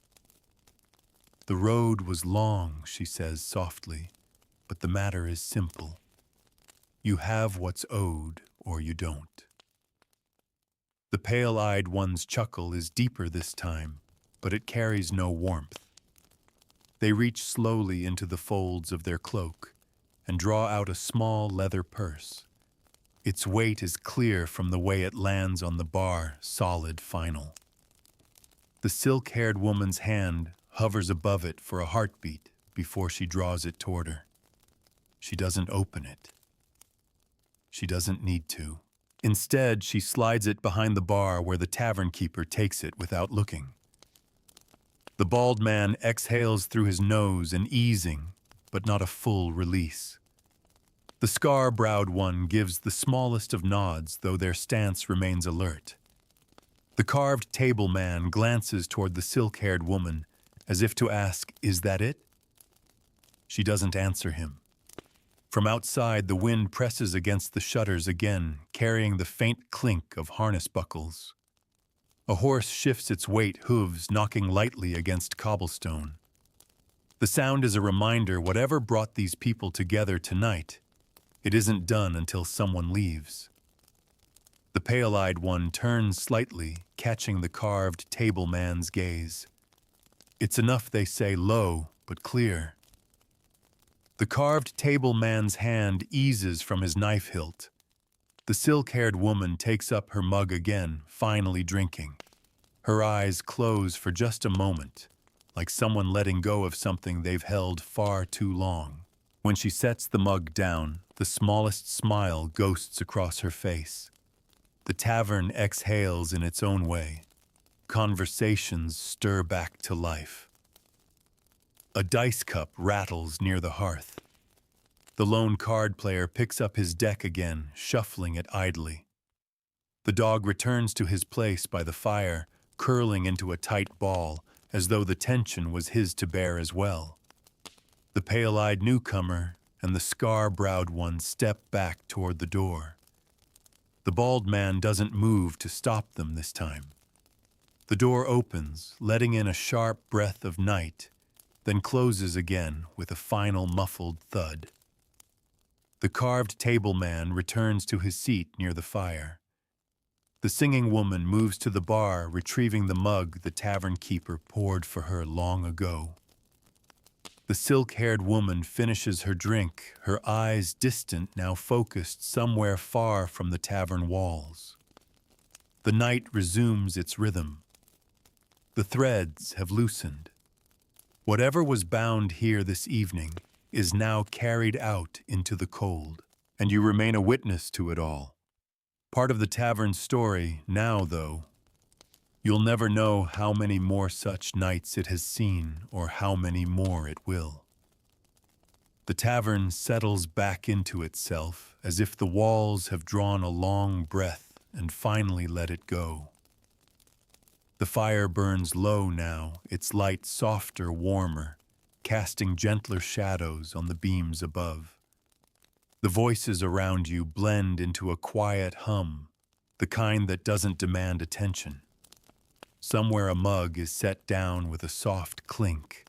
"The road was long," she says softly, "but the matter is simple. You have what's owed, or you don't." The pale-eyed one's chuckle is deeper this time, but it carries no warmth. They reach slowly into the folds of their cloak and draw out a small leather purse. Its weight is clear from the way it lands on the bar, solid, final. The silk-haired woman's hand hovers above it for a heartbeat before she draws it toward her. She doesn't open it. She doesn't need to. Instead, she slides it behind the bar where the tavern keeper takes it without looking. The bald man exhales through his nose, an easing, but not a full release. The scar-browed one gives the smallest of nods, though their stance remains alert. The carved table man glances toward the silk-haired woman, as if to ask, "Is that it?" She doesn't answer him. From outside, the wind presses against the shutters again, carrying the faint clink of harness buckles. A horse shifts its weight, hooves knocking lightly against cobblestone. The sound is a reminder whatever brought these people together tonight, it isn't done until someone leaves. The pale-eyed one turns slightly, catching the carved table man's gaze. It's enough they say low, but clear. The carved table man's hand eases from his knife hilt. The silk-haired woman takes up her mug again, finally drinking. Her eyes close for just a moment, like someone letting go of something they've held far too long. When she sets the mug down, the smallest smile ghosts across her face. The tavern exhales in its own way. Conversations stir back to life. A dice cup rattles near the hearth. The lone card player picks up his deck again, shuffling it idly. The dog returns to his place by the fire, curling into a tight ball, as though the tension was his to bear as well. The pale-eyed newcomer and the scar-browed one step back toward the door. The bald man doesn't move to stop them this time. The door opens, letting in a sharp breath of night, then closes again with a final muffled thud. The carved table man returns to his seat near the fire. The singing woman moves to the bar, retrieving the mug the tavern keeper poured for her long ago. The silk-haired woman finishes her drink, her eyes distant, now focused somewhere far from the tavern walls. The night resumes its rhythm. The threads have loosened. Whatever was bound here this evening is now carried out into the cold, and you remain a witness to it all. Part of the tavern's story now, though. You'll never know how many more such nights it has seen or how many more it will. The tavern settles back into itself as if the walls have drawn a long breath and finally let it go. The fire burns low now, its light softer, warmer, casting gentler shadows on the beams above. The voices around you blend into a quiet hum, the kind that doesn't demand attention. Somewhere a mug is set down with a soft clink.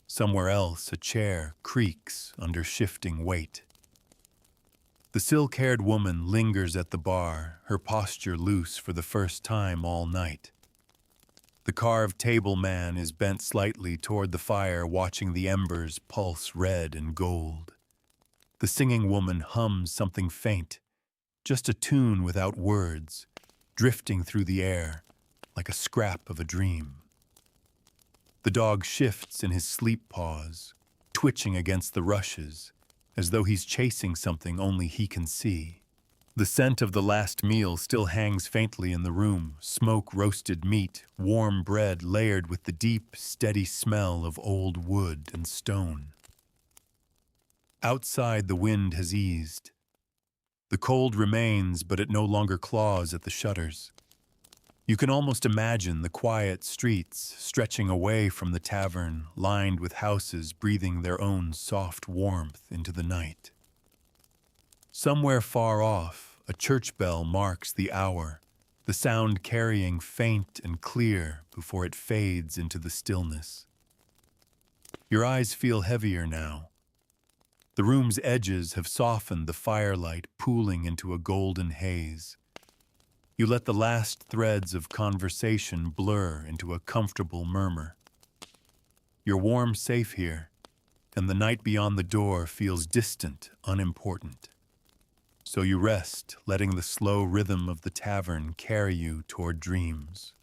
Somewhere else a chair creaks under shifting weight. The silk-haired woman lingers at the bar, her posture loose for the first time all night. The carved table man is bent slightly toward the fire, watching the embers pulse red and gold. The singing woman hums something faint, just a tune without words, drifting through the air like a scrap of a dream. The dog shifts in his sleep pause, twitching against the rushes, as though he's chasing something only he can see. The scent of the last meal still hangs faintly in the room, smoke-roasted meat, warm bread layered with the deep, steady smell of old wood and stone. Outside, the wind has eased. The cold remains, but it no longer claws at the shutters. You can almost imagine the quiet streets stretching away from the tavern, lined with houses breathing their own soft warmth into the night. Somewhere far off, a church bell marks the hour, the sound carrying faint and clear before it fades into the stillness. Your eyes feel heavier now. The room's edges have softened, the firelight pooling into a golden haze. You let the last threads of conversation blur into a comfortable murmur. You're warm, safe here, and the night beyond the door feels distant, unimportant. So you rest, letting the slow rhythm of the tavern carry you toward dreams.